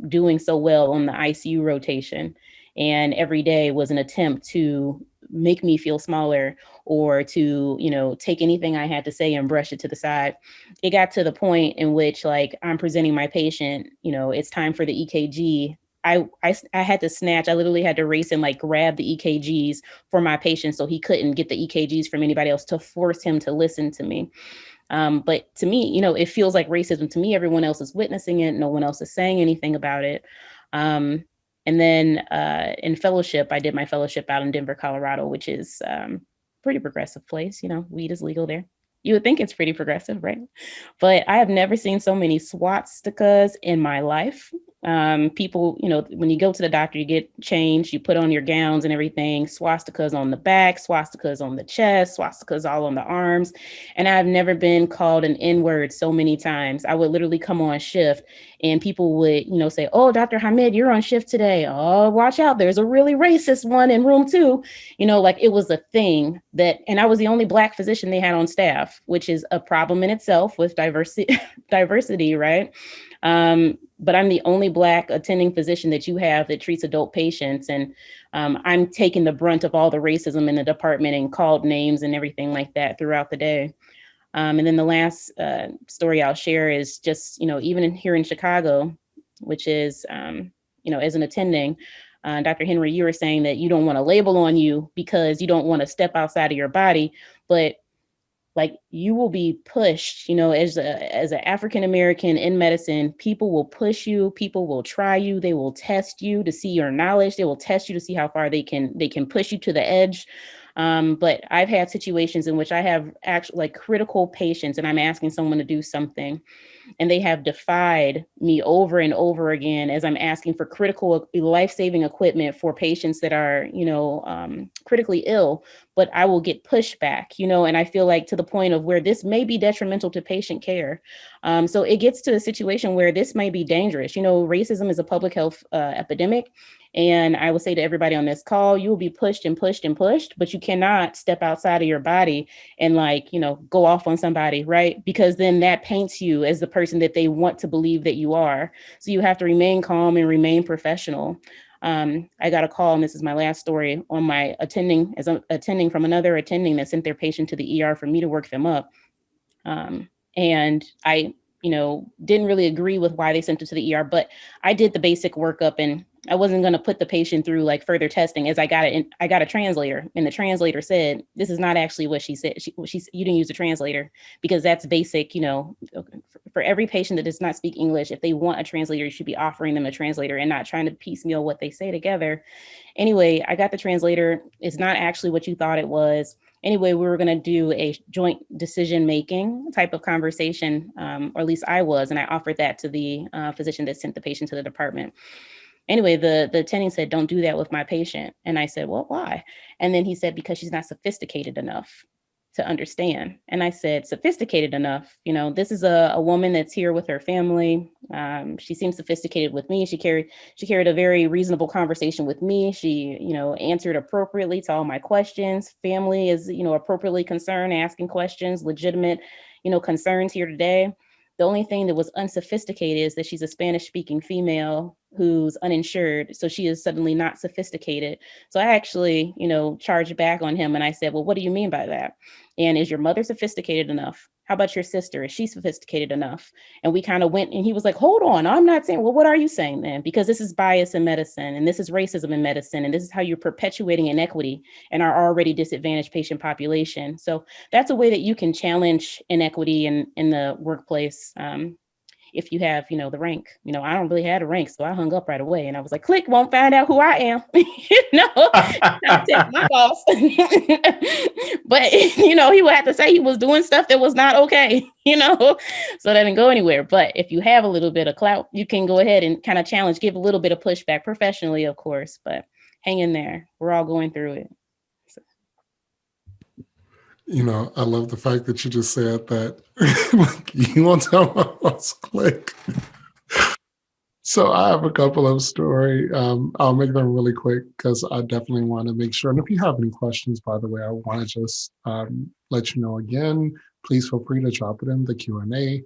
doing so well on the ICU rotation. And every day was an attempt to make me feel smaller or to, take anything I had to say and brush it to the side. It got to the point in which, like, I'm presenting my patient, it's time for the EKG. I had to snatch, I literally had to race and like grab the EKGs for my patient so he couldn't get the EKGs from anybody else to force him to listen to me. But to me, it feels like racism to me. Everyone else is witnessing it. No one else is saying anything about it. And then in fellowship, I did my fellowship out in Denver, Colorado, which is pretty progressive place. Weed is legal there. You would think it's pretty progressive, right? But I have never seen so many swastikas in my life. People, when you go to the doctor, you get changed, you put on your gowns and everything, swastikas on the back, swastikas on the chest, swastikas all on the arms. And I've never been called an N-word so many times. I would literally come on shift and people would, say, "Oh, Dr. Hamid, you're on shift today. Oh, watch out. There's a really racist one in room 2." Like it was a thing and I was the only Black physician they had on staff, which is a problem in itself with diversity, right? But I'm the only Black attending physician that you have that treats adult patients. And I'm taking the brunt of all the racism in the department and called names and everything like that throughout the day. And then the last story I'll share is just, even here in Chicago, which is, as an attending, Dr. Henry, you were saying that you don't want a label on you because you don't want to step outside of your body, but like you will be pushed, as an African-American in medicine, people will push you, people will try you, they will test you to see your knowledge, they will test you to see how far they can push you to the edge. But I've had situations in which I have actually like critical patients and I'm asking someone to do something and they have defied me over and over again as I'm asking for critical life-saving equipment for patients that are, critically ill, but I will get pushback, and I feel like to the point of where this may be detrimental to patient care. So it gets to a situation where this might be dangerous. Racism is a public health epidemic. And I will say to everybody on this call, you will be pushed and pushed and pushed, but you cannot step outside of your body and go off on somebody, right? Because then that paints you as the person that they want to believe that you are. So you have to remain calm and remain professional. I got a call, and this is my last story, on my attending from another attending that sent their patient to the ER for me to work them up. And I, didn't really agree with why they sent it to the ER, but I did the basic workup and I wasn't going to put the patient through like further testing as I got a translator, and the translator said, "This is not actually what she said. You didn't use a translator because that's basic, for every patient that does not speak English, if they want a translator, you should be offering them a translator and not trying to piecemeal what they say together." Anyway, I got the translator. It's not actually what you thought it was. Anyway, we were going to do a joint decision-making type of conversation, or at least I was, and I offered that to the physician that sent the patient to the department. Anyway, the attending said, "Don't do that with my patient." And I said, "Well, why?" And then he said, "Because she's not sophisticated enough to understand." And I said, "Sophisticated enough? This is a woman that's here with her family. She seems sophisticated with me. She carried a very reasonable conversation with me. She, answered appropriately to all my questions. Family is, appropriately concerned, asking questions, legitimate, concerns here today. The only thing that was unsophisticated is that she's a Spanish-speaking female who's uninsured. So she is suddenly not sophisticated." So I actually, charged back on him and I said, "Well, what do you mean by that? And is your mother sophisticated enough? How about your sister? Is she sophisticated enough?" And we kind of went, and he was like, "Hold on, I'm not saying." "Well, what are you saying then? Because this is bias in medicine, and this is racism in medicine, and this is how you're perpetuating inequity in our already disadvantaged patient population." So that's a way that you can challenge inequity in the workplace. If you have, the rank, I don't really have a rank. So I hung up right away and I was like, click, won't find out who I am, I'll take my boss. But, he would have to say he was doing stuff that was not okay, so that didn't go anywhere. But if you have a little bit of clout, you can go ahead and kind of challenge, give a little bit of pushback professionally, of course, but hang in there. We're all going through it. So. I love the fact that you just said that you won't tell my boss, click. So I have a couple of stories. I'll make them really quick because I definitely want to make sure. And if you have any questions, by the way, I want to just let you know again, please feel free to drop it in the Q&A.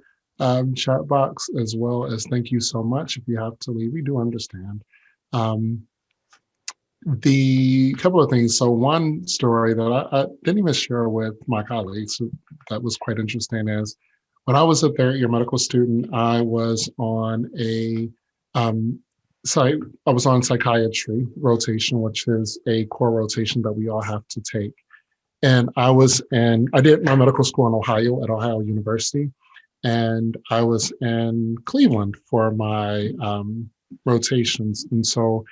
chat box, as well as thank you so much. If you have to leave, we do understand. The couple of things. So one story that I didn't even share with my colleagues that was quite interesting is when I was a third year medical student, I was on a site. I was on psychiatry rotation, which is a core rotation that we all have to take. And I did my medical school in Ohio at Ohio University, and I was in Cleveland for my rotations. And so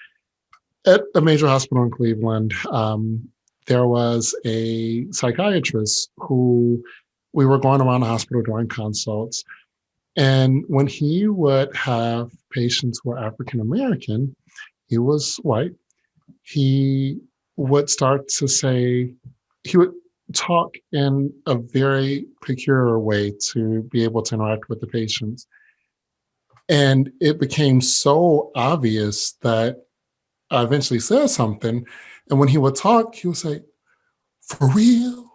at a major hospital in Cleveland, there was a psychiatrist who we were going around the hospital doing consults. And when he would have patients who were African American, he was white, he would start to say, he would talk in a very peculiar way to be able to interact with the patients. And it became so obvious that I eventually said something. And when he would talk, he would say, "For real?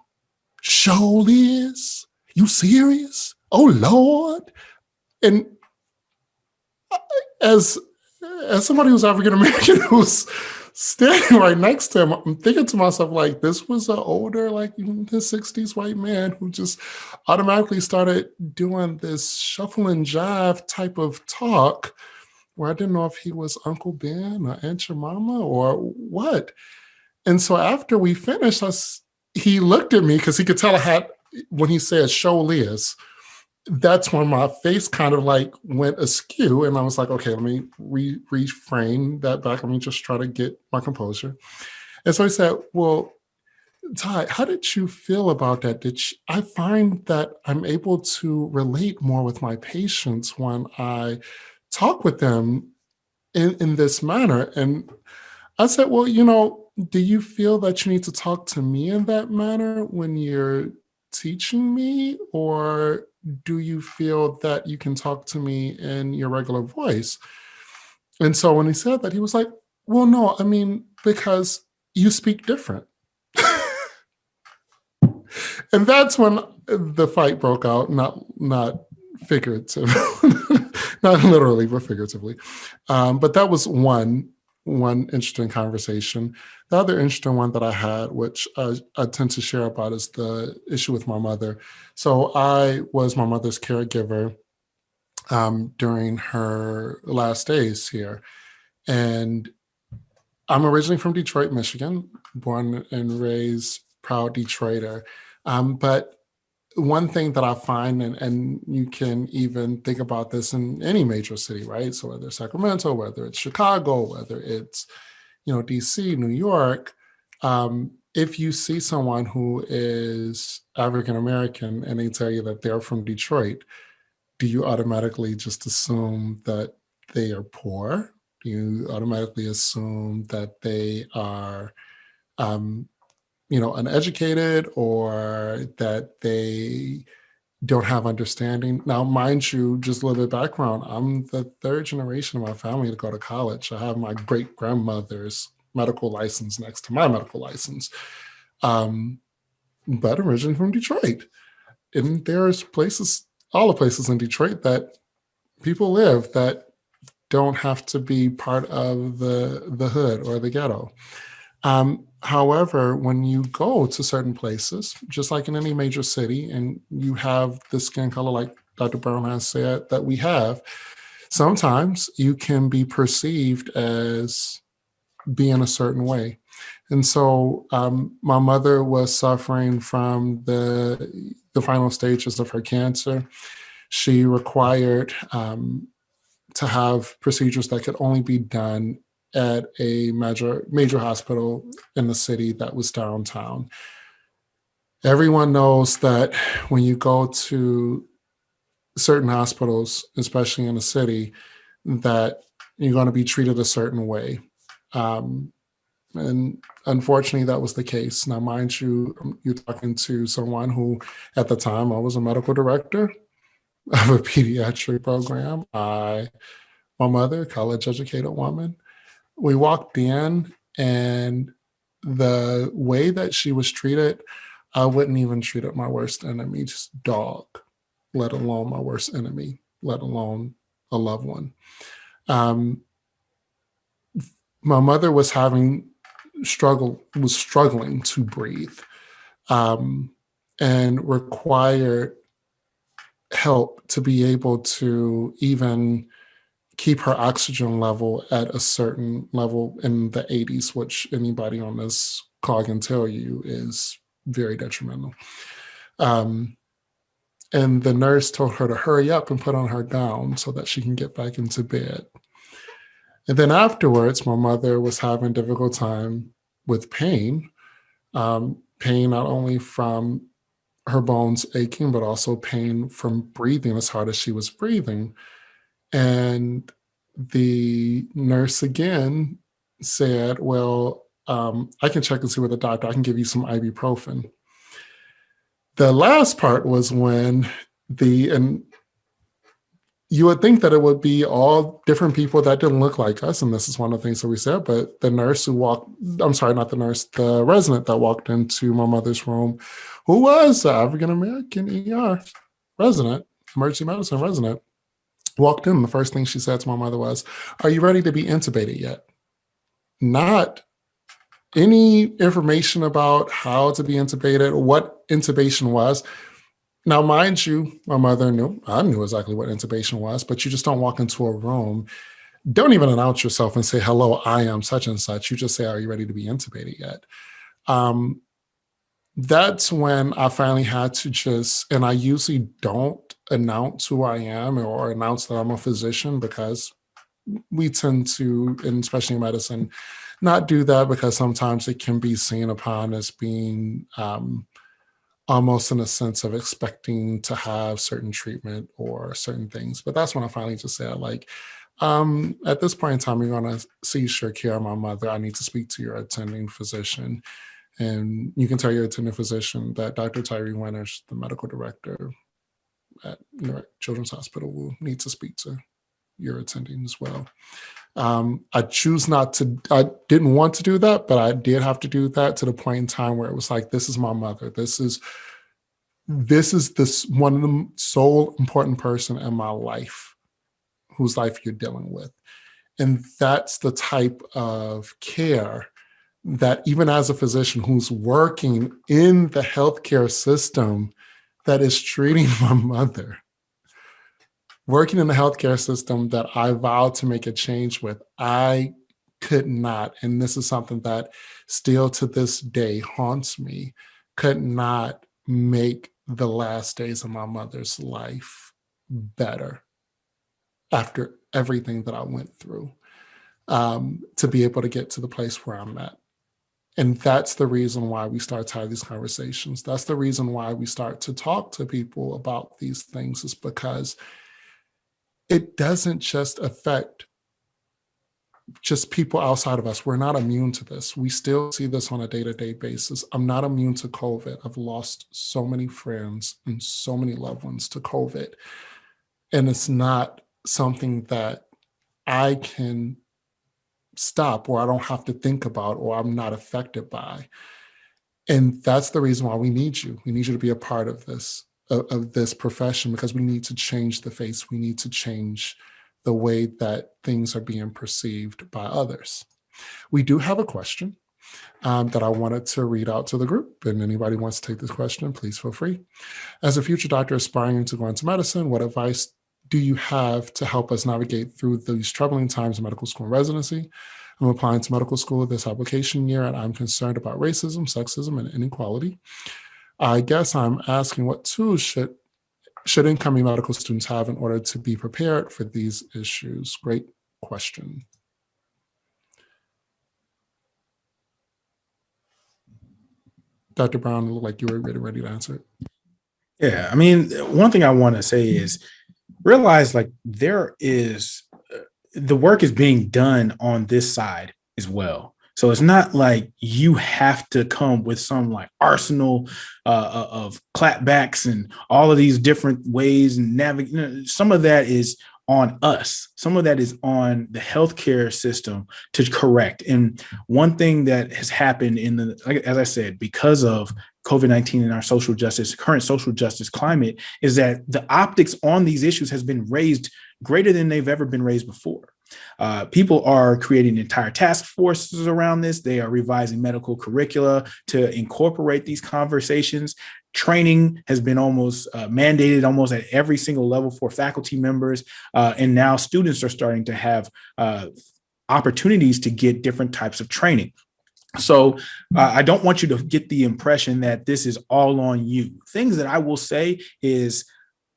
Show is? You serious? Oh Lord." And as somebody who's African American who's standing right next to him, I'm thinking to myself, like, this was an older, like in his 60s white man who just automatically started doing this shuffle and jive type of talk where I didn't know if he was Uncle Ben or Aunt Jemima or what. And so after we finished, he looked at me because he could tell I had, when he said "show Liz," that's when my face kind of like went askew. And I was like, okay, let me reframe that back. Let me just try to get my composure. And so he said, "Well, Ty, how did you feel about that? I find that I'm able to relate more with my patients when I talk with them in this manner." And I said, "Well, do you feel that you need to talk to me in that manner when you're teaching me? Or do you feel that you can talk to me in your regular voice?" And so when he said that, he was like, "Well, no, I mean, because you speak different." And that's when the fight broke out, not figurative, not literally, but figuratively. But that was one interesting conversation. The other interesting one that I had, which I tend to share about, is the issue with my mother. So I was my mother's caregiver during her last days here. And I'm originally from Detroit, Michigan, born and raised, proud Detroiter. But one thing that I find, and you can even think about this in any major city, right? So whether it's Sacramento, whether it's Chicago, whether it's, DC, New York, if you see someone who is African American and they tell you that they're from Detroit, do you automatically just assume that they are poor? Do you automatically assume that they are uneducated, or that they don't have understanding? Now, mind you, just a little bit of background, I'm the third generation of my family to go to college. I have my great grandmother's medical license next to my medical license, but originally from Detroit. And there's places, all the places in Detroit that people live that don't have to be part of the hood or the ghetto. However, when you go to certain places, just like in any major city, and you have the skin color, like Dr. Brown has said, that we have, sometimes you can be perceived as being a certain way. And so my mother was suffering from the final stages of her cancer. She required to have procedures that could only be done at a major hospital in the city that was downtown. Everyone knows that when you go to certain hospitals, especially in the city, that you're going to be treated a certain way. And unfortunately, that was the case. Now, mind you, you're talking to someone who, at the time, I was a medical director of a pediatric program. My mother, college educated woman, we walked in, and the way that she was treated, I wouldn't even treat it my worst enemy, just dog. let alone my worst enemy, let alone a loved one. My mother was struggling to breathe, and required help to be able to even keep her oxygen level at a certain level in the 80s, which anybody on this call can tell you is very detrimental. And the nurse told her to hurry up and put on her gown so that she can get back into bed. And then afterwards, my mother was having a difficult time with pain, pain not only from her bones aching, but also pain from breathing as hard as she was breathing. And the nurse again said, well, I can check and see with the doctor. I can give you some ibuprofen. The last part was when and you would think that it would be all different people that didn't look like us. And this is one of the things that we said, but the nurse who the resident that walked into my mother's room, who was an African-American ER resident, emergency medicine resident, walked in. The first thing she said to my mother was, "Are you ready to be intubated yet?" Not any information about how to be intubated, what intubation was. Now, mind you, my mother knew, I knew exactly what intubation was, but you just don't walk into a room, don't even announce yourself and say, "Hello, I am such and such." You just say, "Are you ready to be intubated yet?" That's when I finally had to and I usually don't announce who I am or announce that I'm a physician, because we tend to, and especially in medicine, not do that, because sometimes it can be seen upon as being almost in a sense of expecting to have certain treatment or certain things. But that's when I finally just said, like, at this point in time, you're going to cease your care of my mother. I need to speak to your attending physician. And you can tell your attending physician that Dr. Tyree Winters, the medical director at Newark Children's Hospital, will need to speak to your attending as well. I didn't want to do that, but I did have to do that to the point in time where it was like, this is my mother. This is this one of the sole important person in my life, whose life you're dealing with. And that's the type of care that, even as a physician who's working in the healthcare system that is treating my mother, working in the healthcare system that I vowed to make a change with, I could not, and this is something that still to this day haunts me, could not make the last days of my mother's life better after everything that I went through, to be able to get to the place where I'm at. And that's the reason why we start to have these conversations. That's the reason why we start to talk to people about these things, is because it doesn't just affect just people outside of us. We're not immune to this. We still see this on a day-to-day basis. I'm not immune to COVID. I've lost so many friends and so many loved ones to COVID. And it's not something that I can stop, or I don't have to think about, or I'm not affected by. And that's the reason why we need you. We need you to be a part of this profession, because we need to change the face. We need to change the way that things are being perceived by others. We do have a question that I wanted to read out to the group, and anybody wants to take this question, please feel free. As a future doctor aspiring to go into medicine, what advice do you have to help us navigate through these troubling times in medical school and residency? I'm applying to medical school this application year, and I'm concerned about racism, sexism, and inequality. I guess I'm asking, what tools should incoming medical students have in order to be prepared for these issues? Great question. Dr. Brown, it looked like you were ready to answer it. Yeah, I mean, one thing I want to say is realize, like, there is the work is being done on this side as well. So it's not like you have to come with some like arsenal of clapbacks and all of these different ways and navigate. Some of that is on us. Some of that is on the healthcare system to correct. And one thing that has happened as I said, because of COVID-19 and our current social justice climate is that the optics on these issues has been raised greater than they've ever been raised before. People are creating entire task forces around this. They are revising medical curricula to incorporate these conversations. Training has been almost mandated almost at every single level for faculty members. And now students are starting to have opportunities to get different types of training. So I don't want you to get the impression that this is all on you. Things that I will say is,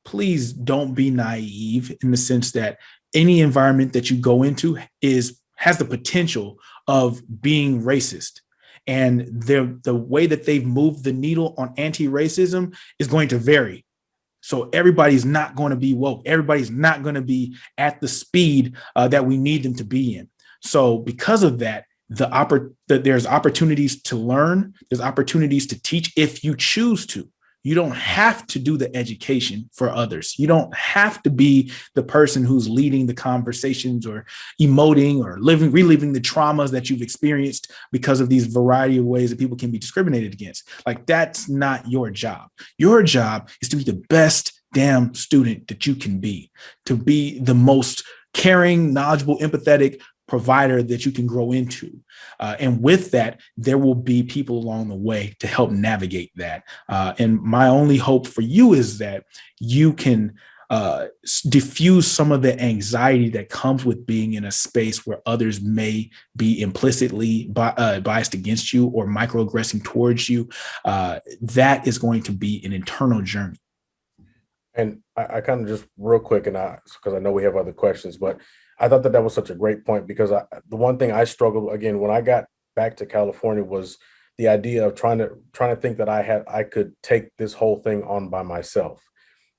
please don't be naive in the sense that any environment that you go into has the potential of being racist. And the way that they've moved the needle on anti-racism is going to vary. So everybody's not going to be woke. Everybody's not going to be at the speed that we need them to be in. So because of that, there's opportunities to learn, there's opportunities to teach if you choose to. You don't have to do the education for others. You don't have to be the person who's leading the conversations or emoting or reliving the traumas that you've experienced because of these variety of ways that people can be discriminated against. Like, that's not your job. Your job is to be the best damn student that you can be, to be the most caring, knowledgeable, empathetic provider that you can grow into. And with that, there will be people along the way to help navigate that. And my only hope for you is that you can diffuse some of the anxiety that comes with being in a space where others may be implicitly biased against you or microaggressing towards you. That is going to be an internal journey. And I kind of just real quick, and because I know we have other questions, but I thought that was such a great point, because the one thing I struggled again when I got back to California was the idea of trying to think that I could take this whole thing on by myself,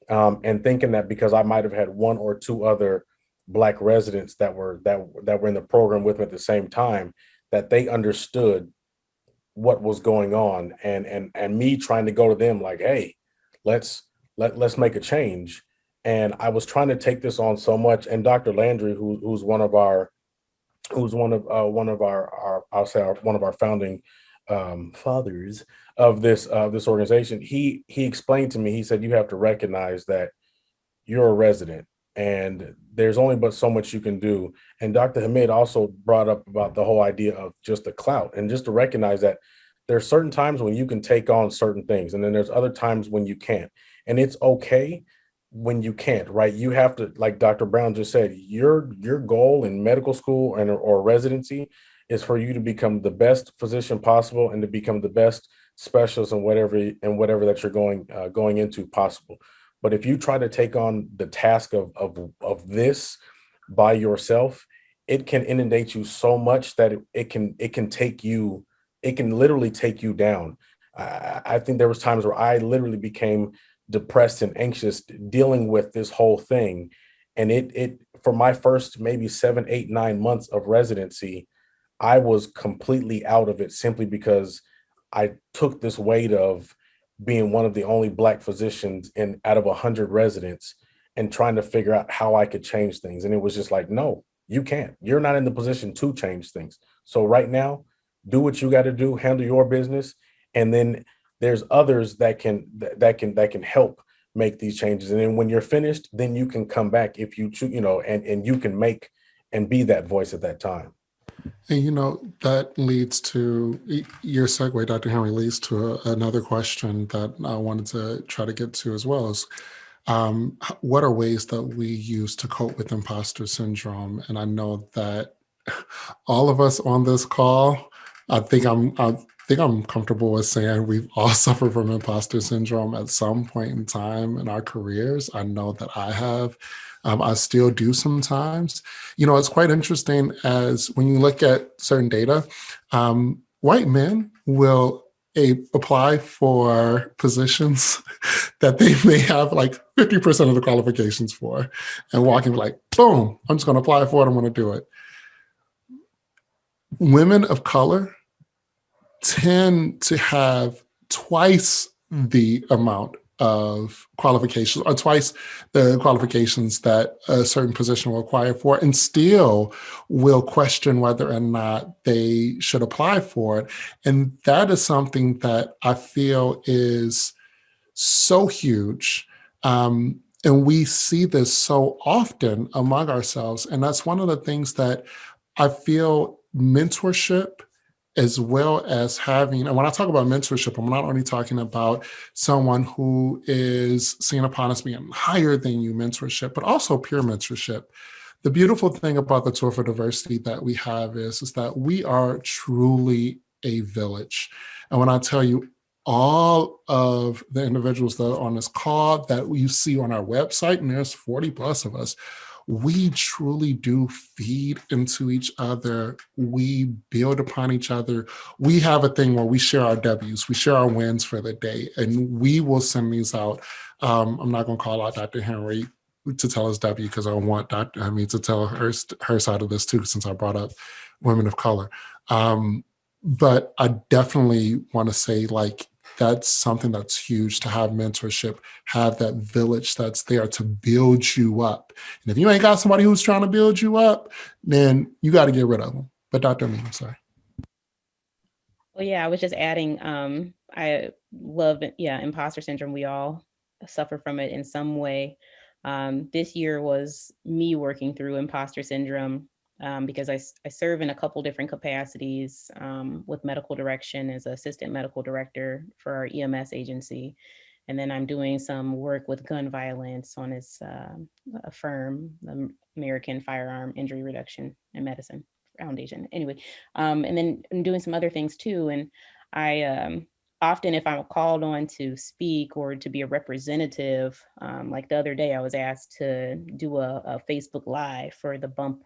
and thinking that because I might have had one or two other Black residents that were in the program with me at the same time, that they understood what was going on, and me trying to go to them like, hey, let's make a change. And I was trying to take this on so much. And Dr. Landry, who's one of our founding fathers of this organization, he explained to me, he said, you have to recognize that you're a resident and there's only but so much you can do. And Dr. Hamid also brought up about the whole idea of just the clout, and just to recognize that there's certain times when you can take on certain things, and then there's other times when you can't. And it's okay when you can't, right? You have to, like Dr. Brown just said, your goal in medical school or residency is for you to become the best physician possible and to become the best specialist in whatever that you're going into possible. But if you try to take on the task of this by yourself, it can inundate you so much that it can literally take you down. I think there was times where I literally became depressed and anxious dealing with this whole thing. And it for my first maybe 7, 8, 9 months of residency, I was completely out of it simply because I took this weight of being one of the only Black physicians out of 100 residents and trying to figure out how I could change things. And it was just like, no, you can't. You're not in the position to change things. So right now, do what you got to do, handle your business, and then there's others that can help make these changes. And then when you're finished, then you can come back if you choose, and you can make and be that voice at that time. And that leads to your segue, Dr. Henry, leads to another question that I wanted to try to get to as well, is what are ways that we use to cope with imposter syndrome? And I know that all of us on this call, I think I'm comfortable with saying we've all suffered from imposter syndrome at some point in time in our careers. I know that I have. I still do sometimes. It's quite interesting as when you look at certain data, white men will apply for positions that they may have like 50% of the qualifications for, and walk in like, boom, I'm just going to apply for it. I'm going to do it. Women of color tend to have twice the amount of qualifications, or twice the qualifications that a certain position will require for, and still will question whether or not they should apply for it. And that is something that I feel is so huge. And we see this so often among ourselves. And that's one of the things that I feel mentorship, as well as having, and when I talk about mentorship, I'm not only talking about someone who is seen upon as being higher than you mentorship, but also peer mentorship. The beautiful thing about the Tour for Diversity that we have is that we are truly a village. And when I tell you, all of the individuals that are on this call that you see on our website, and there's 40 plus of us, we truly do feed into each other. We build upon each other. We have a thing where we share our W's, we share our wins for the day, and we will send these out. I'm not going to call out Dr. Henry to tell us W, because I want Dr. I mean to tell her side of this too, since I brought up women of color. But I definitely want to say, like, that's something that's huge, to have mentorship, have that village that's there to build you up. And if you ain't got somebody who's trying to build you up, then you got to get rid of them. But Dr. Amin, I'm sorry. Well, yeah, I was just adding, I love, imposter syndrome. We all suffer from it in some way. This year was me working through imposter syndrome, because I serve in a couple different capacities, with medical direction as assistant medical director for our EMS agency. And then I'm doing some work with gun violence on this a firm, the American Firearm Injury Reduction and Medicine Foundation. Anyway, and then I'm doing some other things too. And I often, if I'm called on to speak or to be a representative, like the other day, I was asked to do a Facebook Live for the Bump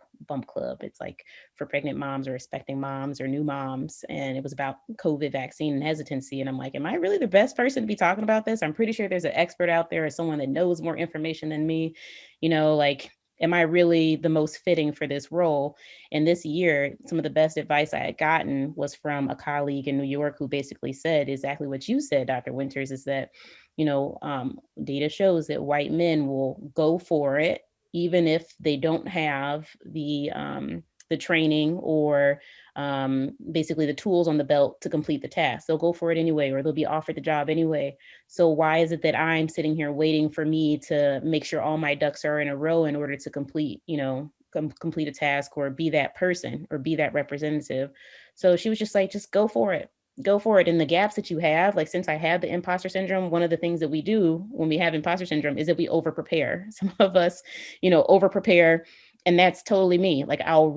Club. It's like for pregnant moms or expecting moms or new moms. And it was about COVID vaccine and hesitancy. And I'm like, am I really the best person to be talking about this? I'm pretty sure there's an expert out there or someone that knows more information than me, like, am I really the most fitting for this role? And this year, some of the best advice I had gotten was from a colleague in New York who basically said exactly what you said, Dr. Winters, is that, data shows that white men will go for it, even if they don't have the training or basically the tools on the belt to complete the task. They'll go for it anyway, or they'll be offered the job anyway. So why is it that I'm sitting here waiting for me to make sure all my ducks are in a row in order to complete, complete a task or be that person or be that representative? So she was just like, just go for it. Go for it. And the gaps that you have, like, since I had the imposter syndrome, one of the things that we do when we have imposter syndrome is that we over prepare. Some of us, over prepare. And that's totally me. Like, I'll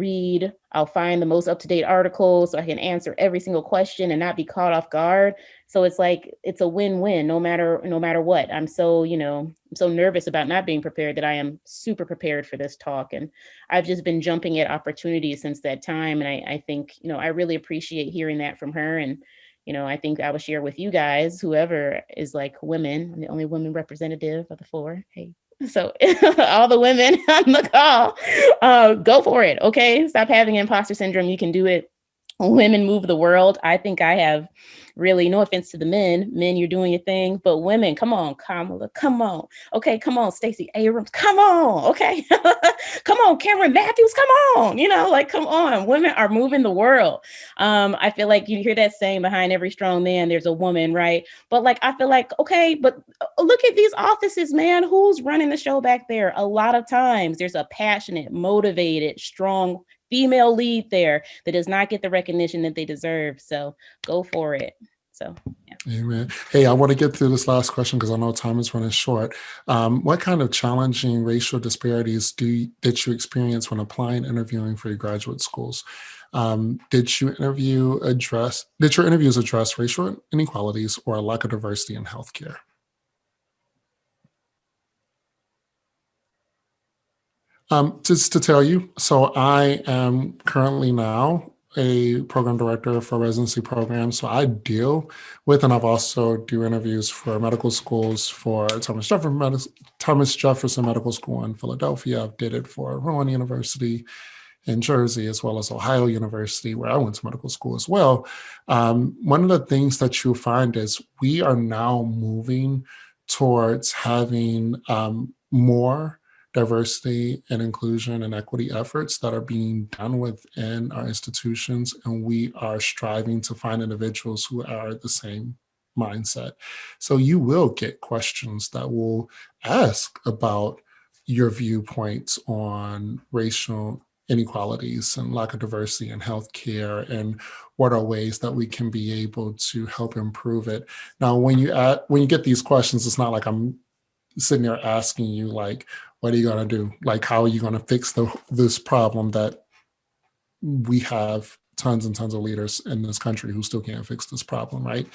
find the most up-to-date articles so I can answer every single question and not be caught off guard. So it's like, it's a win-win no matter what. I'm so, I'm so nervous about not being prepared that I am super prepared for this talk. And I've just been jumping at opportunities since that time. And I think, I really appreciate hearing that from her. And, I think I will share with you guys, whoever is like women, I'm the only woman representative of the floor. Hey. So all the women on the call, go for it. Okay. Stop having imposter syndrome. You can do it. Women move the world. I think I have really, no offense to the men, you're doing your thing, but women, come on, Kamala, come on. Okay. Come on, Stacey Abrams, come on. Okay. Come on, Cameron Matthews, come on. Come on. Women are moving the world. I feel like you hear that saying, behind every strong man, there's a woman, right? But I feel like, okay, but look at these offices, man. Who's running the show back there? A lot of times there's a passionate, motivated, strong female lead there that does not get the recognition that they deserve. So go for it. So, yeah. Amen. Hey, I want to get through this last question because I know time is running short. What kind of challenging racial disparities did you experience when applying, interviewing for your graduate schools? Did your interviews address racial inequalities or a lack of diversity in healthcare? Just to tell you, so I am currently now a program director for residency programs. So I deal with, and I've also do interviews for medical schools for Thomas Jefferson Medical School in Philadelphia. I've did it for Rowan University in Jersey, as well as Ohio University, where I went to medical school as well. One of the things that you'll find is we are now moving towards having more diversity and inclusion and equity efforts that are being done within our institutions. And we are striving to find individuals who are the same mindset. So you will get questions that will ask about your viewpoints on racial inequalities and lack of diversity in healthcare, and what are ways that we can be able to help improve it. Now, when you get these questions, it's not like I'm sitting there asking you like, what are you going to do? Like, how are you going to fix this problem that we have tons and tons of leaders in this country who still can't fix this problem, right?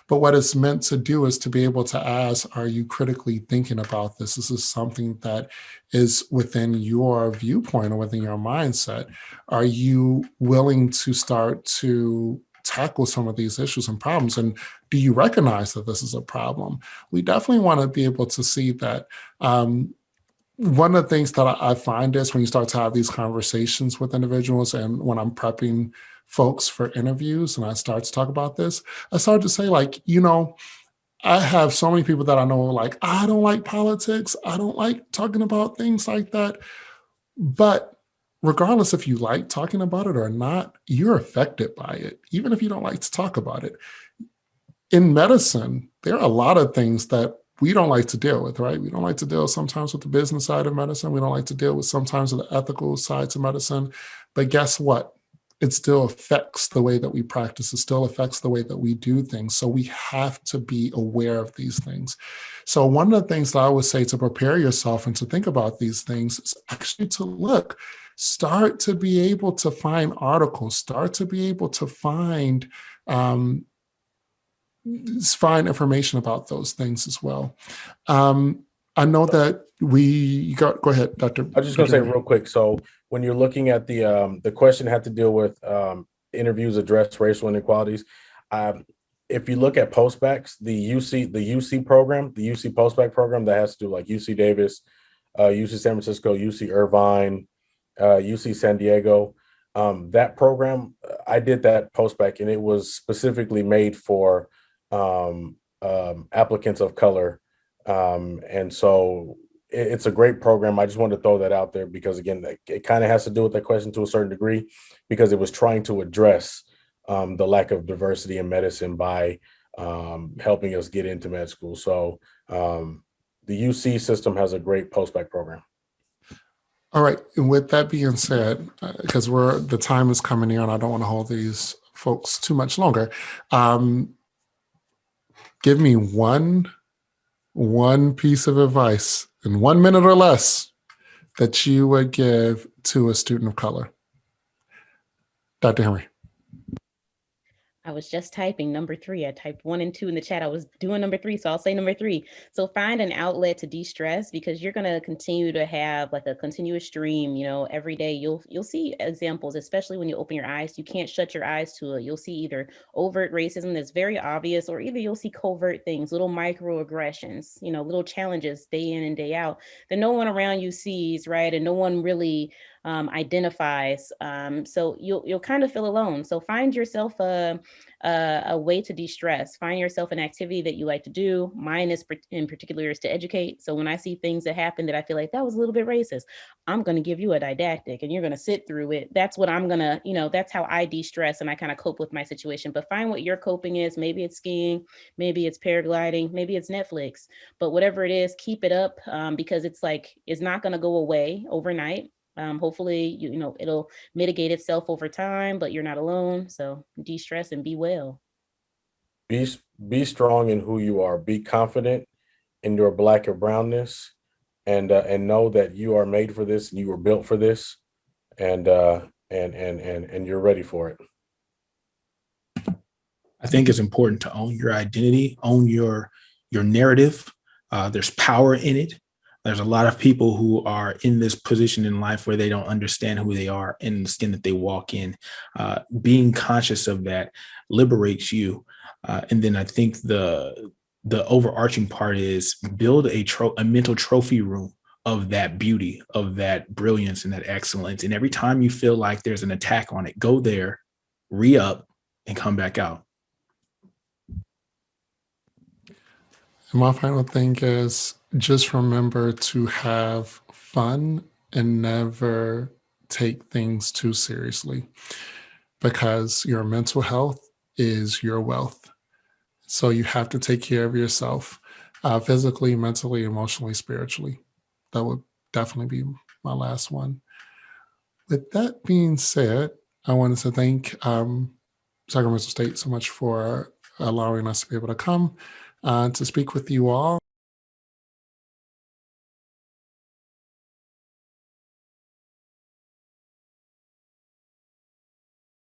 But what it's meant to do is to be able to ask, are you critically thinking about this? Is this something that is within your viewpoint or within your mindset? Are you willing to start to tackle some of these issues and problems? And do you recognize that this is a problem? We definitely want to be able to see that. One of the things that I find is when you start to have these conversations with individuals, and when I'm prepping folks for interviews and I start to talk about this, I start to say, like, I have so many people that I know, like, I don't like politics. I don't like talking about things like that. But regardless if you like talking about it or not, you're affected by it, even if you don't like to talk about it. In medicine, there are a lot of things that we don't like to deal with, right? We don't like to deal sometimes with the business side of medicine. We don't like to deal with sometimes with the ethical sides of medicine. But guess what? It still affects the way that we practice. It still affects the way that we do things. So we have to be aware of these things. So one of the things that I would say to prepare yourself and to think about these things is actually to start to be able to find articles, start to be able to find information about those things as well. I know that go ahead, Dr. I was just going to say real quick. So when you're looking at the question had to deal with interviews address racial inequalities. If you look at postbacks, the UC program, the UC postback program that has to do like UC Davis, UC San Francisco, UC Irvine, UC San Diego, that program, I did that postback, and it was specifically made for applicants of color. And so it's a great program. I just wanted to throw that out there because, again, it kind of has to do with that question to a certain degree, because it was trying to address the lack of diversity in medicine by helping us get into med school. So the UC system has a great postback program. All right. And with that being said, because the time is coming near and I don't want to hold these folks too much longer, give me one piece of advice in 1 minute or less that you would give to a student of color. Dr. Henry. I was just typing number 3. I typed 1 and 2 in the chat. I was doing number 3, so I'll say number 3. So find an outlet to de-stress, because you're going to continue to have like a continuous stream. Every day you'll see examples, especially when you open your eyes. You can't shut your eyes to it. You'll see either overt racism that's very obvious, or either you'll see covert things, little microaggressions, little challenges day in and day out that no one around you sees, right? And no one really identifies. So you'll kind of feel alone. So find yourself a way to de-stress. Find yourself an activity that you like to do. Mine is in particular is to educate. So when I see things that happen that I feel like that was a little bit racist, I'm going to give you a didactic and you're going to sit through it. That's what I'm going to, that's how I de-stress and I kind of cope with my situation. But find what your coping is. Maybe it's skiing, maybe it's paragliding, maybe it's Netflix, but whatever it is, keep it up because it's not going to go away overnight. Hopefully, it'll mitigate itself over time, but you're not alone. So de-stress and be well. Be strong in who you are. Be confident in your Black or brownness, and know that you are made for this and you were built for this, and you're ready for it. I think it's important to own your identity, own your narrative. There's power in it. There's a lot of people who are in this position in life where they don't understand who they are and the skin that they walk in. Being conscious of that liberates you. And then I think the overarching part is build a mental trophy room of that beauty, of that brilliance and that excellence. And every time you feel like there's an attack on it, go there, re-up, and come back out. And my final thing is just remember to have fun and never take things too seriously, because your mental health is your wealth. So you have to take care of yourself physically, mentally, emotionally, spiritually. That would definitely be my last one. With that being said, I wanted to thank Sacramento State so much for allowing us to be able to come to speak with you all.